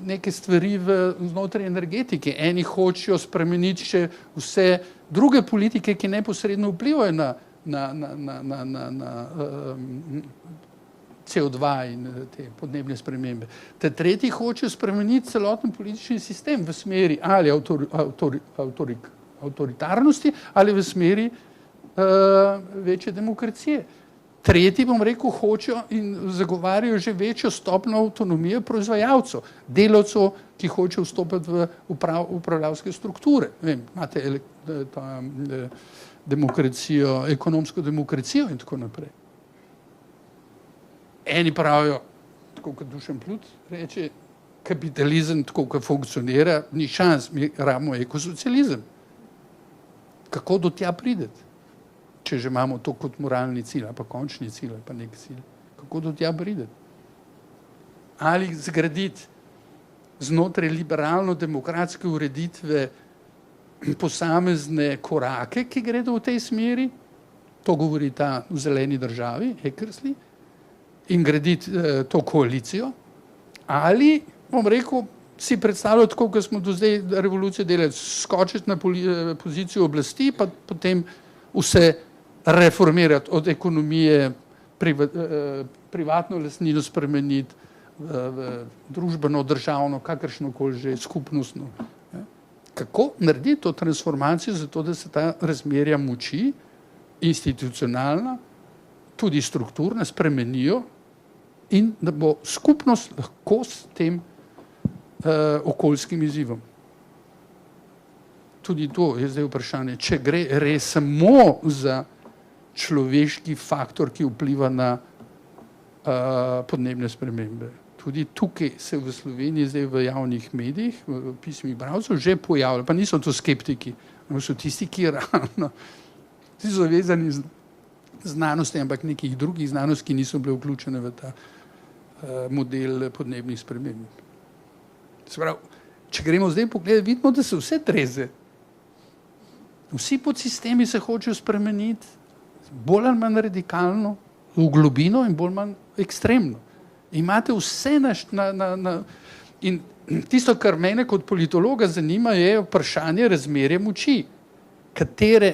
neke stvari znotraj energetike. Eni hočejo spremeniti še vse druge politike, ki neposredno vplivajo na CO2 in te podnebne spremembe. Te tretji hočejo spremeniti celoten politični sistem v smeri ali avtoritarnosti ali v smeri večje demokracije. Tretji, bom rekel, hočejo in zagovarjajo že večjo stopnjo avtonomije proizvajalcev, delavcev, ki hočejo vstopiti v upravljavske strukture. Vem, imate demokracijo, ekonomsko demokracijo in tako naprej. Eni pravijo, tako kot Dušan Plut reče, kapitalizem tako, kot funkcionira, ni šans, mi rabimo ekosocializem. Kako do tja prideti? Če že imamo to kot moralni cilj, pa končni cilj, pa nek cilj. Kako do tja prideti? Ali zgraditi znotraj liberalno-demokratske ureditve posamezne korake, ki gredo v tej smeri, to govori ta v zeleni državi, Eckersley, in graditi to koalicijo, ali, bom rekel, si predstavljati, tako, kot smo do zdaj revolucije delali, skočiti na pozicijo oblasti, pa potem vse reformirati, od ekonomije, privatno lastnino spremeniti, v družbeno, državno, kakršnokoli že, skupnostno. Kako narediti to transformacijo, zato da se ta razmerja moči, institucionalna, tudi strukturna, spremenijo in da bo skupnost lahko s tem okoljskim izzivom. Tudi to je zdaj vprašanje, če gre res samo za človeški faktor, ki vpliva na podnebne spremembe. Tudi tukaj se v Sloveniji zdaj v javnih medijih, v pismih bralcev že pojavljajo, pa niso to skeptiki, so tisti, ki realno so vezani z znanosti, ampak nekih drugih znanosti, ki niso bile vključene v ta model podnebnih sprememb. Se pravi, če gremo zdaj pogledati, vidimo, da se vse treze. Vsi podsistemi se hočejo spremeniti, bolj ali manj radikalno, v globino in bolj manj ekstremno. Imate vse in tisto, kar mene kot politologa zanima, je vprašanje razmerja moči. Katere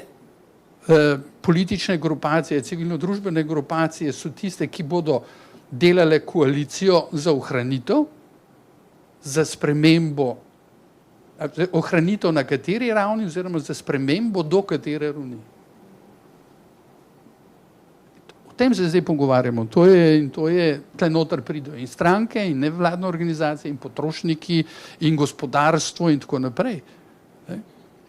politične grupacije, civilno-družbene grupacije so tiste, ki bodo delale koalicijo za ohranitev, za spremembo, ohranitev na kateri ravni oziroma za spremembo do katere ravni. O tem se zdaj pogovarjamo. To je tle noter pridejo in stranke, in nevladne organizacije, in potrošniki, in gospodarstvo in tako naprej.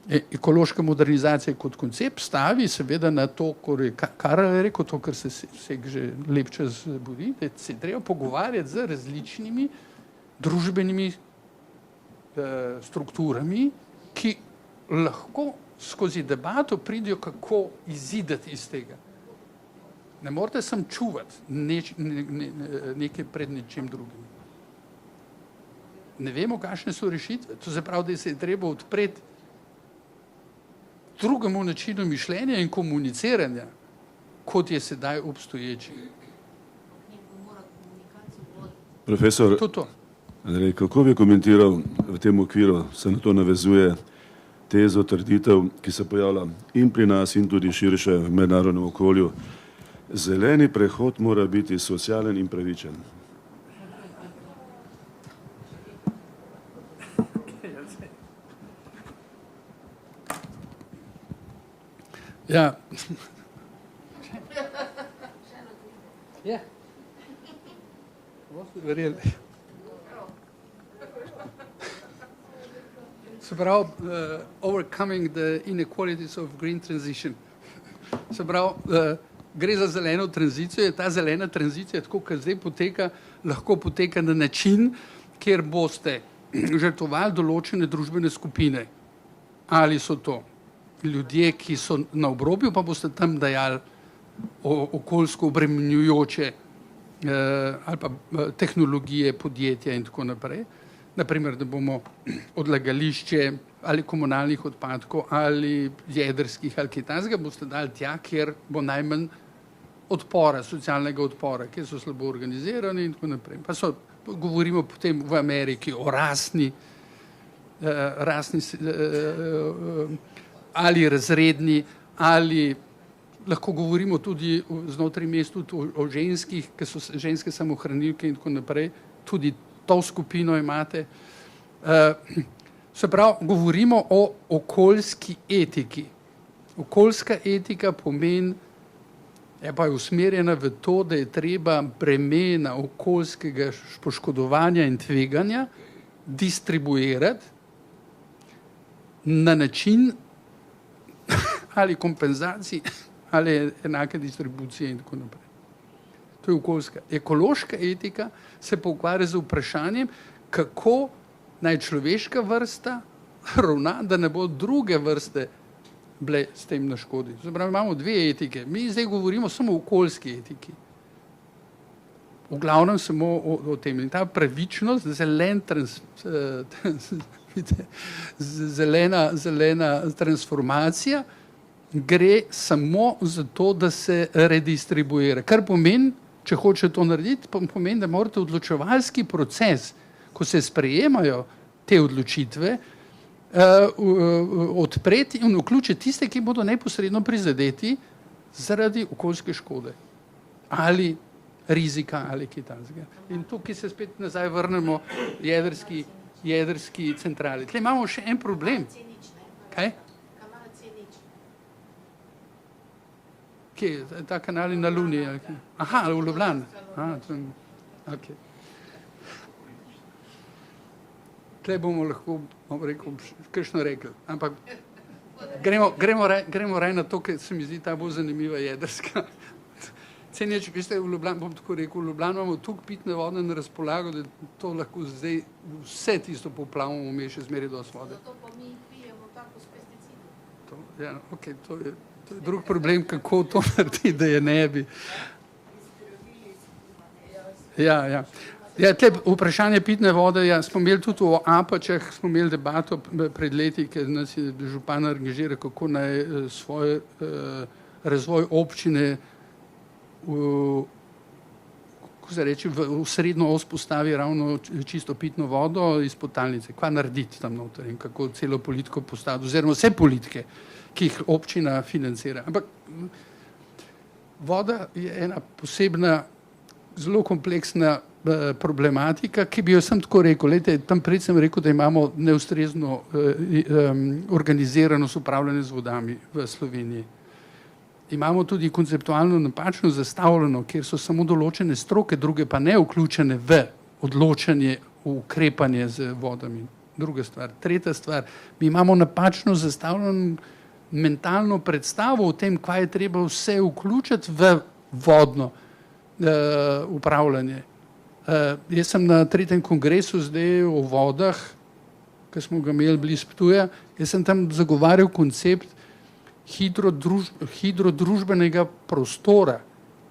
Ekološka modernizacija kot koncept stavi seveda na to, kar je Karel rekel, to, kar se vseh že lep čas bori, da se treba pogovarjati z različnimi družbenimi strukturami, ki lahko skozi debato pridejo, kako izideti iz tega. Ne morate sam čuvati nekaj pred nečim drugim. Ne vemo, kakšne so rešitve. To se pravi, da se je treba odpreti drugemu načinu mišljenja in komuniciranja, kot je sedaj obstoječi. Profesor, Andrej, kako bi komentiral v tem okviru, se na to navezuje tezo, trditev, ki se pojavlja in pri nas in tudi širše v mednarodnem okolju. Zeleni prehod mora biti socialen in pravičen. Ja. Ja. Verjeli. Se pravi, overcoming the inequalities of green transition. Se pravi, gre za zeleno tranzicijo, ta zelena tranzicija, tako kot zdaj poteka, lahko poteka na način, kjer boste žrtvovali določene družbene skupine. Ali so to ljudje, ki so na obrobju, pa boste tam dajali okoljsko obremenjujoče ali pa tehnologije, podjetja in tako naprej. Naprimer, da bomo odlagališče ali komunalnih odpadkov ali jedrskih ali kaj takega boste dali tja, kjer bo najmanj odpora, socialnega odpora, kjer so slabo organizirani in tako naprej. Pa govorimo potem v Ameriki o rasni ali razredni, ali lahko govorimo tudi znotraj mest o ženskih, ki so ženske samohranilke in tako naprej, tudi to skupino imate. Se pravi, govorimo o okoljski etiki. Okoljska etika pomeni, pa je usmerjena v to, da je treba bremena okoljskega poškodovanja in tveganja distribuirati na način ali kompenzacij ali enake distribucije in tako naprej. To je okoljska. Ekološka etika se ukvarja z vprašanjem, kako naj človeška vrsta ravna, da ne bo druge vrste bile s tem na škodi. Zapravi, imamo dve etike. Mi zdaj govorimo samo o okoljski etiki. V glavnem samo o tem. In ta pravičnost, zelena transformacija gre samo za to, da se redistribuira. Kar pomeni, če hoče to narediti, pomeni, da morate odločevalski proces, ko se sprejemajo te odločitve, odpreti in vključiti tiste, ki bodo neposredno prizadeti zaradi okoljske škode ali rizika ali kaj takega. In tukaj se spet nazaj vrnemo jedrski centrali. Tle imamo še en problem. Kaj? Kje? Ta kanal je na Luni. Aha, v Ljubljani. Okay. Tle bomo lahko, rekel, kakšno rekli. Ampak gremo raj na to, ker se mi zdi ta bolj zanimiva jedrska. Cenječ, veste, v Ljubljani, bom tako rekel, v Ljubljani imamo toliko pitne vode na razpolago, da to lahko zdaj vse tisto poplavamo vmes še zmeraj dosti vode. Zato pa mi pijemo tako s pesticidi. Ja, ok, to je drug problem, kako to narediti, da je ne bi. Ja, tle vprašanje pitne vode, ja, smo imeli tudi o Apačah, smo imeli debato pred leti, ker nas je župan angažiral, kako naj svoj razvoj občine kako se reči, v srednjo os postavi ravno čisto pitno vodo iz podtalnice. Kva narediti tam noter in kako celo politiko postaviti, oziroma vse politike, ki jih občina financira. Ampak voda je ena posebna, zelo kompleksna problematika, ki bi jo sem tako rekel. Lejte, tam prej sem rekel, da imamo neustrezno organiziranost upravljanja z vodami v Sloveniji. Imamo tudi konceptualno napačno zastavljeno, kjer so samo določene stroke, druge pa ne vključene v odločanje, v ukrepanje z vodami. Druga stvar. Tretja stvar, mi imamo napačno zastavljeno mentalno predstavo o tem, kaj je treba vse vključiti v vodno upravljanje. Jaz sem na 3. kongresu zdaj o vodah, ki smo ga imeli blizu Ptuja, jaz sem tam zagovarjal koncept hidrodružbenega prostora,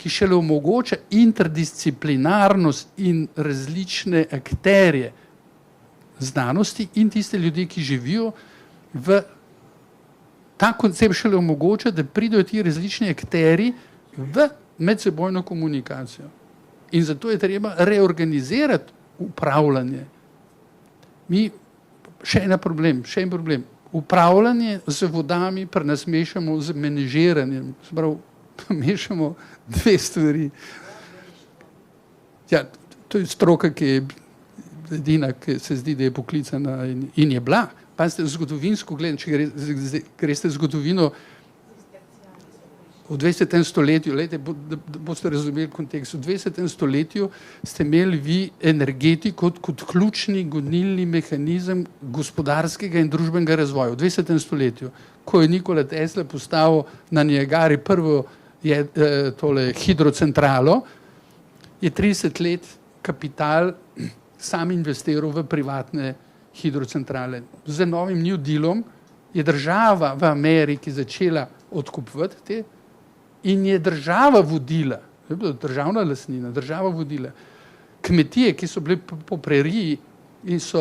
ki šele omogoča interdisciplinarnost in različne akterje znanosti in tiste ljudi, ki živijo v ta koncept šele omogoča, da pridejo ti različni akterji v medsebojno komunikacijo. In zato je treba reorganizirati upravljanje. Še en problem. Upravljanje z vodami pri nas mešamo z menedžiranjem. Mešamo dve stvari. Ja, to je stroka, ki je edina, ki se zdi, da je poklicana in je bila. Pa ste zgodovinsko gledali, če greste zgodovino v 20. stoletju, da boste razumeli kontekst, v 20. stoletju ste imeli vi energetiko kot ključni gonilni mehanizem gospodarskega in družbenega razvoja. V 20. stoletju, ko je Nikola Tesla postavil na Niagari prvo hidrocentralo, je 30 let kapital sam investiral v privatne hidrocentrale. Z novim New Dealom je država v Ameriki začela odkupovati te in je država vodila, je bila državna lastnina, država vodila. Kmetije, ki so bile po preriji in so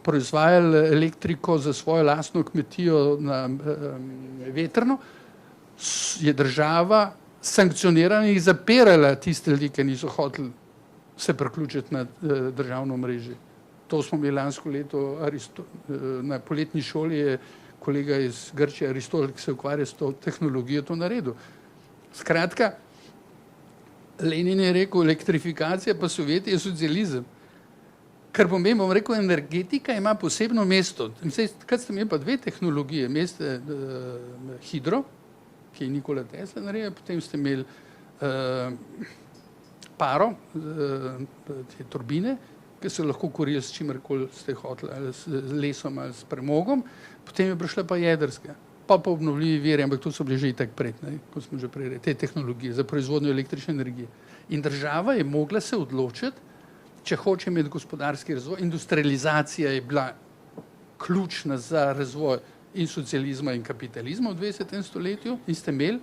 proizvajali elektriko za svojo lastno kmetijo na vetrno, je država sankcionirala in zapirala tiste ljudi, ki niso hoteli se priključiti na državno mrežje. To smo imeli lansko leto na poletni šoli, je kolega iz Grčije, Aristotel, ki se ukvarja s to tehnologijo, to naredil. Skratka, Lenin je rekel, elektrifikacija pa Sovjeti je socializem. Kar bom rekel, energetika ima posebno mesto. Takrat ste imeli pa dve tehnologije. Imeli hidro, ki je Nikola Tesla naredil, potem ste imeli paro, te turbine, ki so lahko korili s čimerkoli ste hoteli, ali s lesom ali s premogom, potem je prišla pa jedrska, pa obnovljivi viri, ampak to so bili že itak pred, kot smo že prej rekli, te tehnologije za proizvodnjo električne energije. In država je mogla se odločiti, če hoče imeti gospodarski razvoj, industrializacija je bila ključna za razvoj in socializma in kapitalizma v 20. stoletju in ste imeli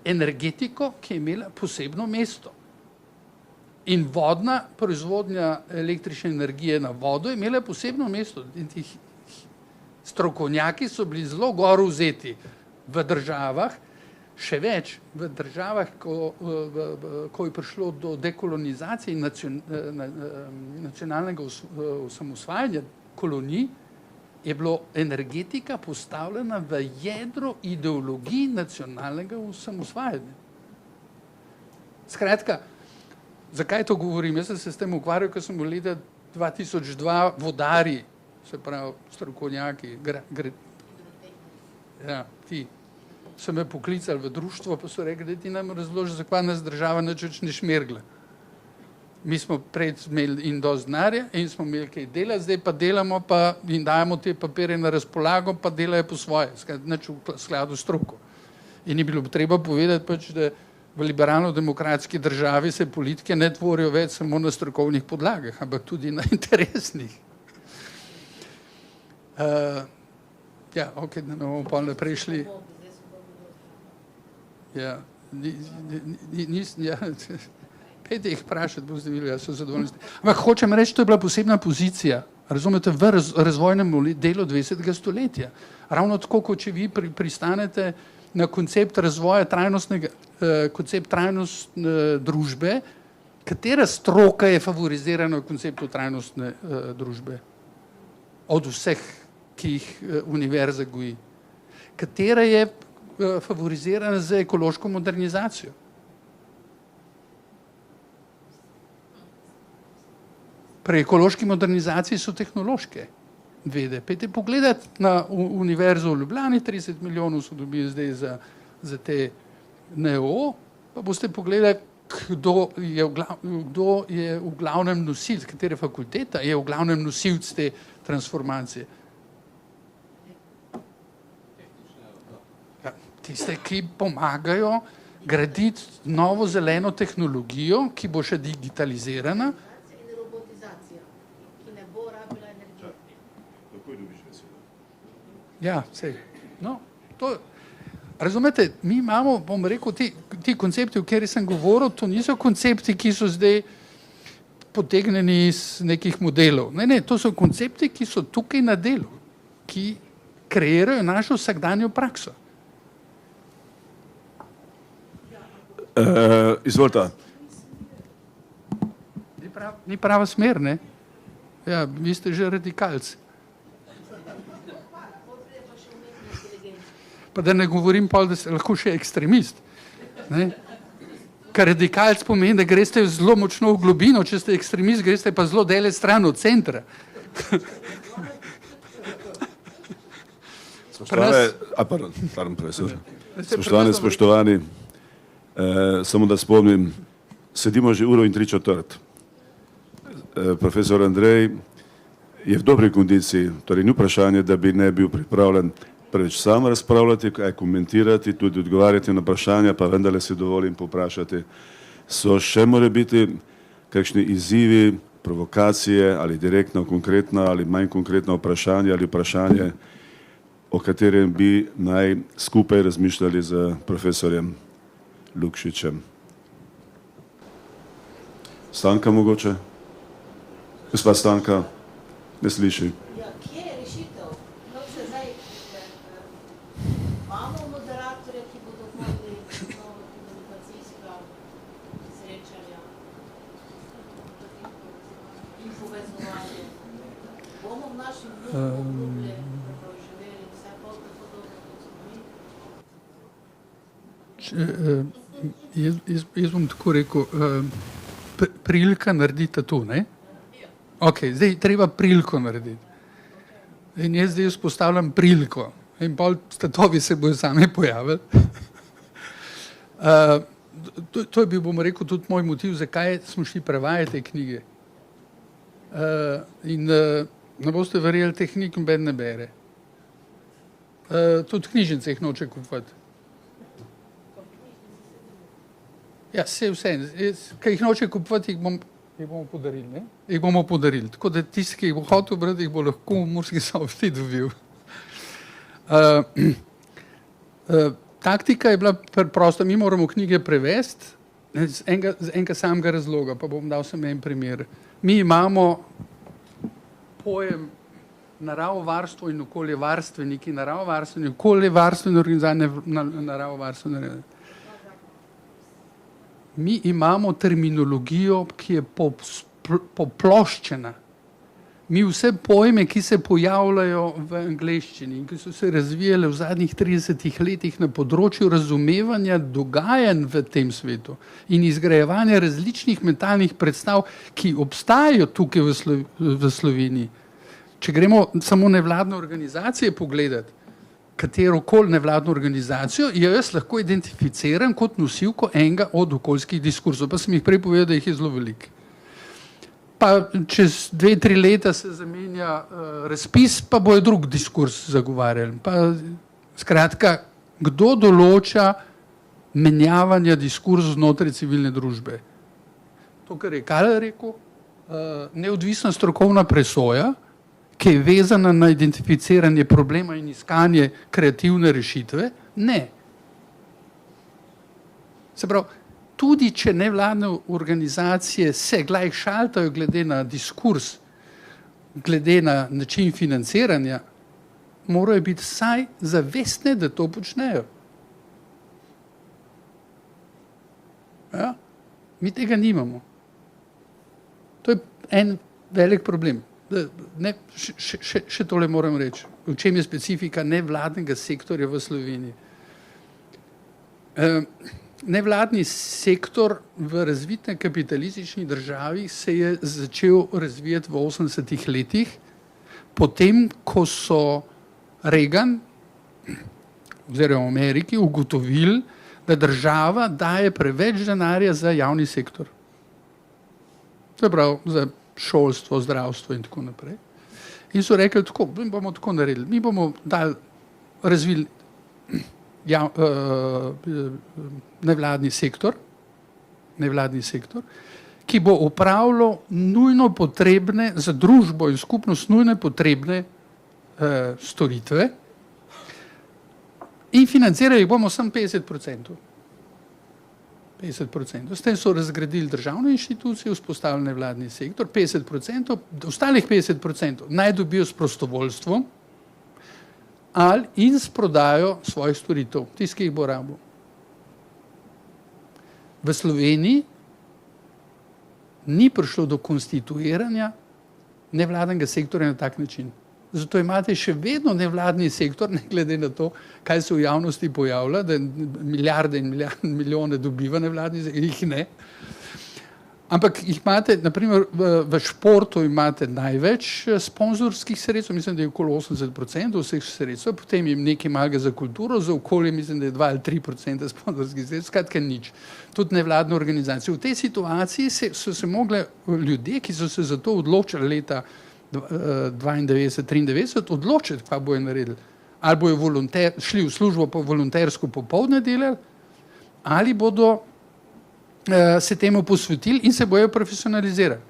energetiko, ki je imela posebno mesto. In vodna proizvodnja električne energije na vodo je imela posebno mesto. In ti strokovnjaki so bili zelo gor vzeti v državah, še več v državah, ko je prišlo do dekolonizacije in nacionalnega osamosvajanja kolonij, je bilo energetika postavljena v jedro ideologiji nacionalnega osamosvajanja. Skratka, zakaj to govorim? Jaz sem se s tem ukvarjal, ker sem v leta 2002 vodari, se pravi strokovnjaki, ti so me poklicali v društvo, pa so rekli, da ti nam razloži, zakaj nas država nič ne šmergla. Mi smo prej imeli in dosti denarja in smo imeli kaj dela, zdaj pa delamo pa in dajemo te papirje na razpolago, pa delajo po svoje, nič v skladu s stroko. In je bilo treba povedati pač, da v liberalno-demokratski državi se politike ne tvorijo več samo na strokovnih podlagah, ampak tudi na interesnih. Ja, ok, da ne bomo pa naprej šli. Ja, Pejte jih vprašati, boste videli, da so zadovoljni. Ampak hočem reči, to je bila posebna pozicija, razumete, v razvojnem delu 20. stoletja. Ravno tako, kot če vi pristanete na koncept razvoja koncept trajnostne družbe, katera stroka je favorizirana v konceptu trajnostne družbe? Od vseh, ki jih univerza goji. Katera je favorizirana za ekološko modernizacijo? Pri ekološki modernizaciji so tehnološke vede. Pejte pogledati na univerzo v Ljubljani, 30 milijonov so dobili zdaj za te NEO, pa boste pogledali, kdo je v glavnem nosilc, katere fakulteta je v glavnem nosilc te transformacije. Ja, tiste, ki pomagajo graditi novo zeleno tehnologijo, ki bo še digitalizirana. In robotizacija, ki ne bo rabila energije. Ja, sej. No, to, razumete, mi imamo, bom rekel, ti koncepti, o kateri sem govoril, to niso koncepti, ki so zdaj potegnjeni iz nekih modelov. Ne, to so koncepti, ki so tukaj na delu, ki kreirajo našo vsakdanjo prakso. Izvolite. Ni prava smer, ne? Ja, vi ste že radikalci. Pa da ne govorim pol, da ste lahko še ekstremist. Ne? Ker radikalc pomeni, da greste zelo močno v globino, če ste ekstremist, greste pa zelo daleč stran od centra. Spoštovane, spoštovani, samo da spomnim, sedimo že 1:03. Profesor Andrej je v dobri kondiciji, torej ni vprašanje, da bi ne bil pripravljen preveč sam razpravljati, kaj komentirati, tudi odgovarjati na vprašanja, pa vendarle si dovolim poprašati, so še more biti kakšni izzivi, provokacije ali direktno, konkretno ali manj konkretno vprašanje ali vprašanje, o katerem bi naj skupaj razmišljali z profesorjem Lukšičem. Stanka mogoče? Gospa Stanka, ne sliši. Ja, kje je rešitev? No, se zdaj imamo moderatorje, ki bodo hodili novo komunikacijska srečanja in povezovanje. Bomo v našem obljublje preživeli vse bolj tako dobro, kot smo mi? Jaz bom tako rekel, prilika naredita to, ne? Ok, zdaj treba priliko narediti. In jaz zdaj vzpostavljam priliko. In pol statovi se bojo sami pojavili. To je bil, bom rekel, tudi moj motiv, zakaj smo šli prevajati te knjige. In ne boste verjeli, teh knjig noben ne bere. Tudi knjižnice jih noče kupovati. Ja, vse. Kaj jih noče kupovati, jih bomo podarili, ne? Jih bomo podarili. Tako da tisti, ki jih bo hotel brati, jih bo lahko v Murski Soboti dobil. Taktika je bila preprosta. Mi moramo knjige prevesti z enega samega razloga, pa bom dal samo en primer. Mi imamo pojem naravovarstvo in okoljevarstveniki, naravovarstveni, okoljevarstvene organizacije, naravovarstvene organizacije. Mi imamo terminologijo, ki je poploščena. Mi vse pojme, ki se pojavljajo v angleščini in ki so se razvijale v zadnjih 30 letih na področju razumevanja dogajanj v tem svetu in izgrajevanja različnih mentalnih predstav, ki obstajajo tukaj v Sloveniji. Če gremo samo nevladne organizacije pogledati, katerokoli nevladno organizacijo, jaz lahko identificiram kot nosilko enega od okoljskih diskurzov. Pa sem jih prej povedal, da jih je zelo veliko. Pa čez 2-3 leta se zamenja razpis, pa bojo drug diskurs zagovarjali. Pa skratka, kdo določa menjavanja diskurza znotraj civilne družbe? To, kar je Karel rekel, neodvisna strokovna presoja, ki je vezana na identificiranje problema in iskanje kreativne rešitve? Ne. Se pravi, tudi če nevladne organizacije se glej šaltajo glede na diskurs, glede na način financiranja, morajo biti vsaj zavestne, da to počnejo. Ja? Mi tega nimamo. To je en velik problem. Še tole moram reči. V čem je specifika nevladnega sektorja v Sloveniji? Nevladni sektor v razvitem kapitalistični državi se je začel razvijati v 80-ih letih, potem, ko so Reagan oziroma v Ameriki ugotovili, da država daje preveč denarja za javni sektor. To je prav za šolstvo, zdravstvo in tako naprej. In so rekli tako, mi bomo tako naredili, mi bomo razvili nevladni sektor, ki bo upravljal nujno potrebne, za družbo in skupnost nujno potrebne storitve in financirali bomo samo 50%. 50%. S tem so razgradili državne inštitucije, vzpostavili nevladni sektor, 50%, ostalih 50% naj dobijo s prostovoljstvom ali in s prodajo svojih storitev, tistih, ki jih bo rabil. V Sloveniji ni prišlo do konstituiranja nevladnega sektorja na tak način. Zato imate še vedno nevladni sektor, ne glede na to, kaj se v javnosti pojavlja, da milijarde in milijone dobiva nevladni sektor, jih ne. Ampak jih imate, naprimer v športu imate največ sponzorskih sredstev, mislim, da je okoli 80% vseh sredstev, potem je nekaj malega za kulturo, za okolje mislim, da je 2 ali 3% sponzorskih sredstev, skratka nič. Tudi nevladne organizacije. V tej situaciji so se mogli ljudje, ki so se za to odločili leta 92-93, odločiti, kaj bojo naredili. Ali bojo šli v službo po volontersko popoldne delali, ali bodo se temu posvetili in se bojo profesionalizirali.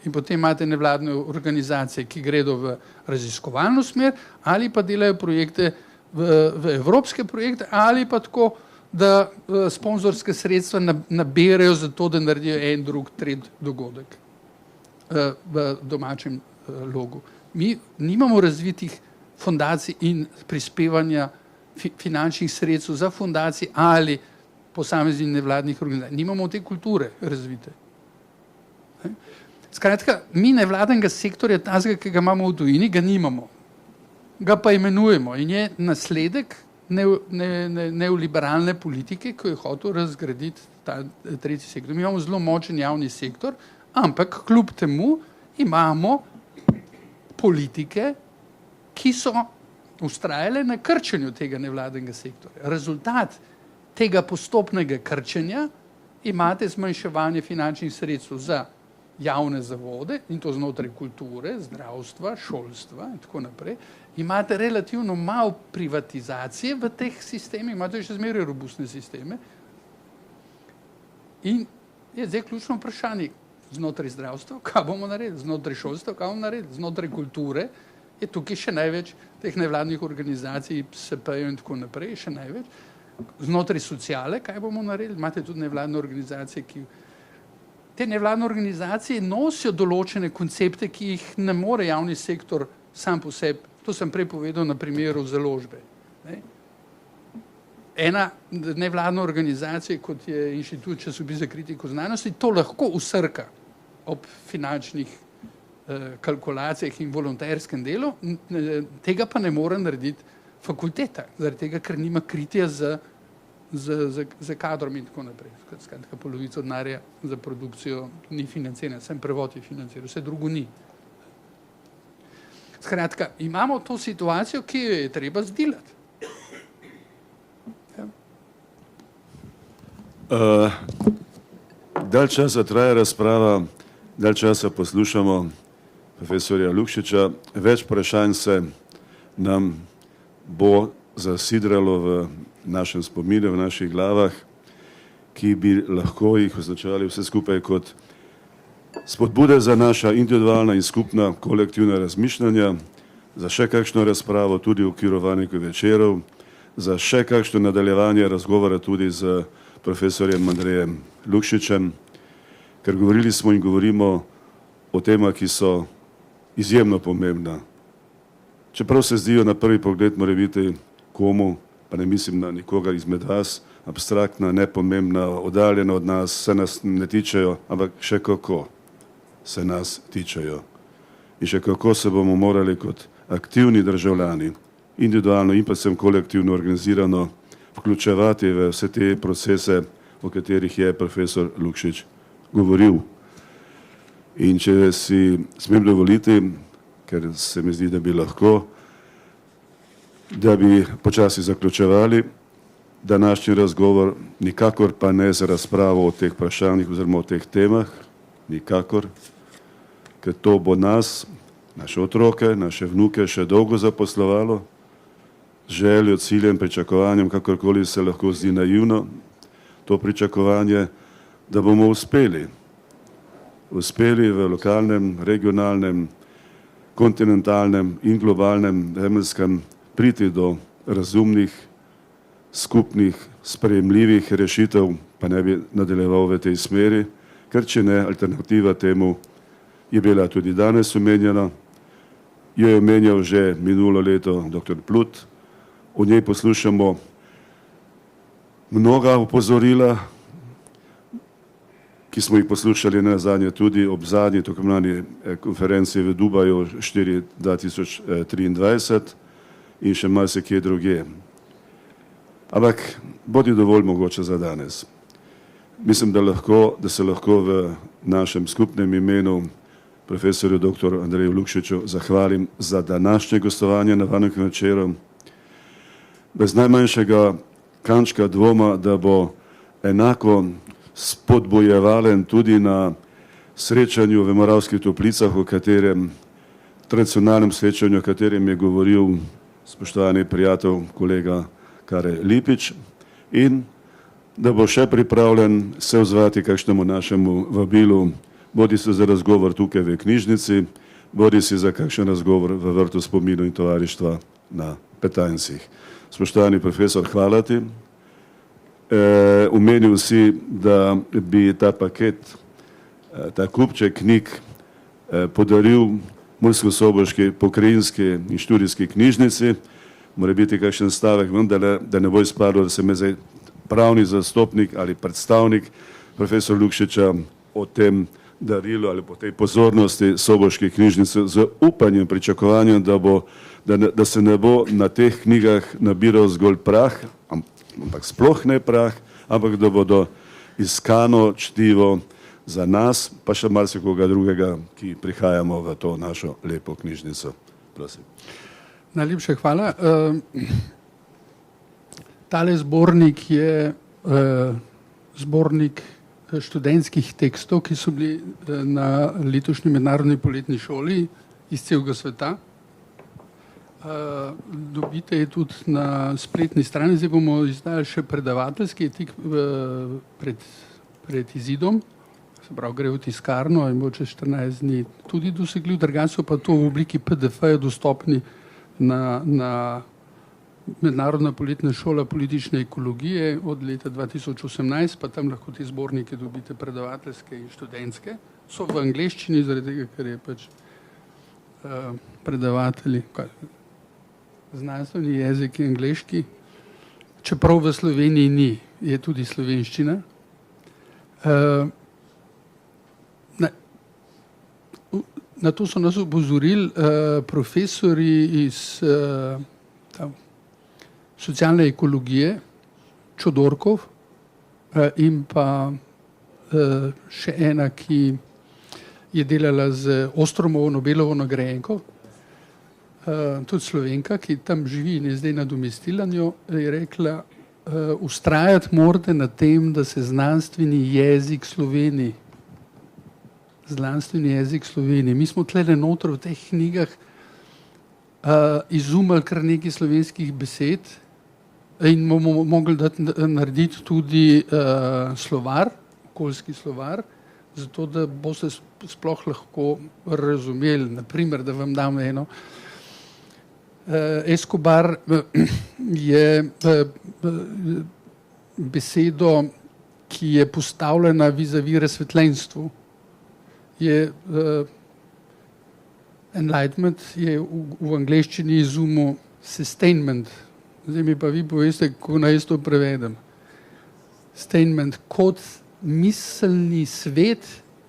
In potem imate nevladne organizacije, ki gredo v raziskovalno smer, ali pa delajo projekte v evropske projekte, ali pa tako, da sponzorske sredstva naberajo za to, da naredijo en, drug, tretji dogodek v domačem logu. Mi nimamo razvitih fondacij in prispevanja finančnih sredstev za fundacije ali posameznih nevladnih organizacij. Nimamo te kulture razvite. Skratka, mi nevladnega sektorja, tazga, ki ga imamo v tujini, ga nimamo. Ga pa imenujemo in je nasledek neoliberalne politike, ki je hotel razgraditi ta tretji sektor. Mi imamo zelo močen javni sektor, ampak kljub temu imamo politike, ki so vztrajale na krčenju tega nevladnega sektorja. Rezultat tega postopnega krčenja imate zmanjševanje finančnih sredstev za javne zavode, in to znotraj kulture, zdravstva, šolstva in tako naprej. Imate relativno malo privatizacije v teh sistemih, imate še zmeraj robustne sisteme. In je zdaj ključno vprašanje, znotraj zdravstva, kaj bomo naredili, znotraj šolstva, kaj bomo naredili, znotraj kulture, je tukaj še največ teh nevladnih organizacij, SP-jev in tako naprej, še največ. Znotraj sociale, kaj bomo naredili, imate tudi nevladne organizacije, ki te nevladne organizacije nosijo določene koncepte, ki jih ne more javni sektor sam po sebi. To sem prej povedal na primeru založbe. Ena nevladna organizacija, kot je Inštitut časopis za kritiko znanosti, to lahko usrka ob finančnih kalkulacijah in volonterskem delu, tega pa ne more narediti fakulteta, zaradi tega, ker nima kritja za kadrom in tako naprej. Skratka, polovico denarja za produkcijo ni financirana, sem prevod je financiran, vse drugo ni. Skratka, imamo to situacijo, ki jo je treba zdelati. Dalj časa traja razprava, dalj časa poslušamo profesorja Lukšiča, več vprašanj se nam bo zasidralo v našem spominu, v naših glavah, ki bi lahko jih označevali vse skupaj kot spodbude za naša individualna in skupna kolektivna razmišljanja, za še kakšno razpravo tudi v okviru Vanekovih večerov, za še kakšno nadaljevanje razgovora tudi z profesorjem Andrejem Lukšičem, ker govorili smo in govorimo o temah, ki so izjemno pomembna. Čeprav se zdijo na prvi pogled morebiti komu, pa ne mislim na nikoga izmed vas, abstraktna, nepomembna, oddaljena od nas, se nas ne tičejo, ampak še kako se nas tičejo. In še kako se bomo morali kot aktivni državljani, individualno in pa sem kolektivno organizirano, vključevati v vse te procese, o katerih je profesor Lukšič govoril. In če si smem dovoliti, ker se mi zdi, da bi lahko, da bi počasi zaključevali današnji razgovor, nikakor pa ne za razpravo o teh vprašanjih oziroma o teh temah, nikakor, ker to bo nas, naše otroke, naše vnuke še dolgo zaposlovalo, željo, ciljem, pričakovanjem, kakorkoli se lahko zdi naivno, to pričakovanje, da bomo uspeli v lokalnem, regionalnem, kontinentalnem in globalnem zemeljskem priti do razumnih, skupnih, sprejemljivih rešitev, pa ne bi nadaljeval v tej smeri, ker če ne, alternativa temu je bila tudi danes omenjena, jo je omenjal že minulo leto dr. Plut, o njej poslušamo mnoga opozorila, ki smo jih poslušali nazadnje tudi ob zadnji tako imenovani konferenci v Dubaju 2023 in še marsikje drugje. Ampak bodi dovolj mogoče za danes. Mislim, da se lahko v našem skupnem imenu profesorju dr. Andreju Lukšiču zahvalim za današnje gostovanje na Vanukovem večeru. Bez najmanjšega kančka dvoma, da bo enako spodbujevalen tudi na srečanju v Moravskih Toplicah, o katerem, tradicionalnem srečanju, o katerem je govoril spoštovani prijatelj, kolega Karel Lipič, in da bo še pripravljen se odzvati kakšnemu našemu vabilu, bodi se za razgovor tukaj v knjižnici, bodi si za kakšen razgovor v vrtu spominov in tovarištva na Petancih. Spoštovani profesor, hvala ti. Omenil si, da bi ta paket, ta kupček knjig podaril Murskosoboški pokrajinski in študijski knjižnici. Mora biti kakšen stavek, vendar, da ne bo izpadlo, da se me zdaj pravni zastopnik ali predstavnik profesor Lukšiča o tem darilu ali po tej pozornosti Soboške knjižnice z upanjem, pričakovanjem, da se ne bo na teh knjigah nabiral zgolj prah, ampak sploh ne prah, ampak da bodo iskano čtivo za nas, pa še marsikoga drugega, ki prihajamo v to našo lepo knjižnico. Prosim. Najlepša hvala. Tale zbornik je zbornik študentskih tekstov, ki so bili na letošnji mednarodni poletni šoli iz celega sveta. Dobite je tudi na spletni strani, zdaj bomo izdali še predavateljski tik pred izidom, se pravi gre v tiskarno in bo čez 14 dni tudi dosegljiv, drugače so pa to v obliki PDF-ja dostopni na Mednarodna poletna šola politične ekologije od leta 2018, pa tam lahko te zbornike dobite predavateljske in študentske. So v angleščini, zaradi tega, ker je pač predavatelji, znanstveni jezik je angleški, čeprav v Sloveniji ni, je tudi slovenščina. Na to so nas opozorili profesori iz socialne ekologije, Čodorkov in pa še ena, ki je delala z Ostromovo Nobelovo nagrajenko, tudi Slovenka, ki tam živi in je zdaj nadomestila njo, je rekla, ustrajati morate na tem, da se znanstveni jezik Sloveniji. Mi smo tlele noter v teh knjigah izumili kar nekaj slovenskih besed in bomo mogli narediti tudi slovar, okoljski slovar, zato da boste sploh lahko razumeli, naprimer, da vam dam eno. Escobar je besedo ki je postavljena vis-a-vis razsvetljenstvu, je enlightenment je v angleščini izumil sustainment. Zdaj mi pa vi poveste, kako naj to prevedem. Sustainment kot miselni svet,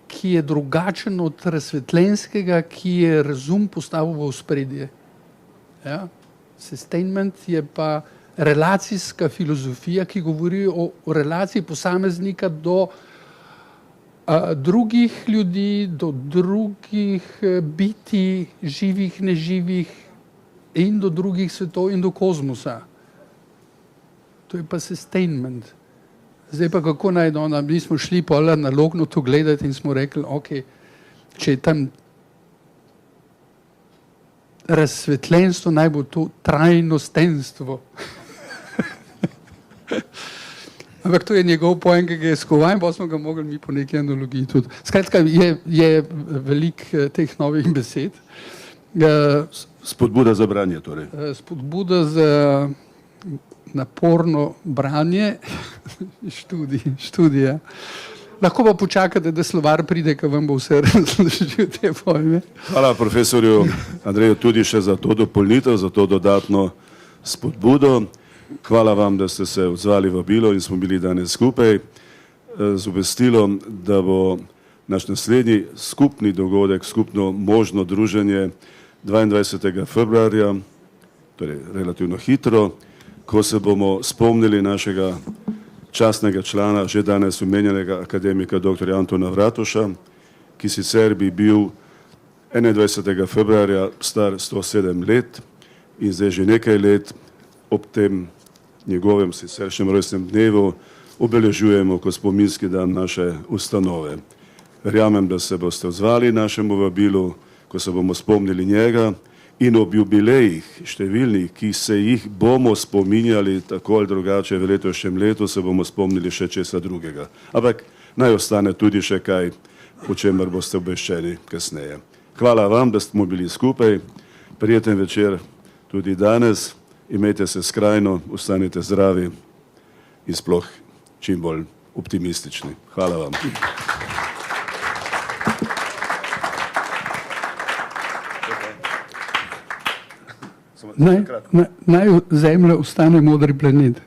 ki je drugačen od razsvetljenskega, ki je razum postavil v ospredje. Ja? Sustainment je pa relacijska filozofija, ki govori o relaciji posameznika do drugih ljudi, do drugih bitij, živih, neživih in do drugih svetov in do kozmosa. To je pa sustainment. Zdaj pa kako naj mi smo šli pol analogno to gledati in smo rekli, ok, če je tam razsvetljenstvo, naj bo to trajnostenstvo. Ampak to je njegov pojem, ki ga je skoval in pa smo ga mogli mi po neki analogiji tudi. Skratka, je veliko teh novih besed. Spodbuda za branje torej. Spodbuda za naporno branje, študija. Lahko pa počakate, da slovar pride, ko vam bo vse razložil te pojme. Hvala profesorju Andreju tudi še za to dopolnitev, za to dodatno spodbudo. Hvala vam, da ste se odzvali vabilo in smo bili danes skupaj z obvestilom, da bo naš naslednji skupni dogodek, skupno možno druženje 22. februarja, torej relativno hitro, ko se bomo spomnili našega častnega člana, že danes omenjenega akademika dr. Antona Vratuša, ki sicer bi bil 21. februarja star 107 let in zdaj že nekaj let ob tem njegovem siceršnjem rojstnem dnevu obeležujemo kot spominski dan naše ustanove. Verjamem, da se boste odzvali našemu vabilu, ko se bomo spomnili njega in ob jubilejih številnih, ki se jih bomo spominjali tako ali drugače v letošnjem letu, se bomo spomnili še česa drugega. Ampak naj ostane tudi še kaj, o čemer boste obveščeni kasneje. Hvala vam, da smo bili skupaj. Prijeten večer tudi danes. Imejte se skrajno, ostanite zdravi in sploh čim bolj optimistični. Hvala vam. Naj Zemlja ostane modri planet.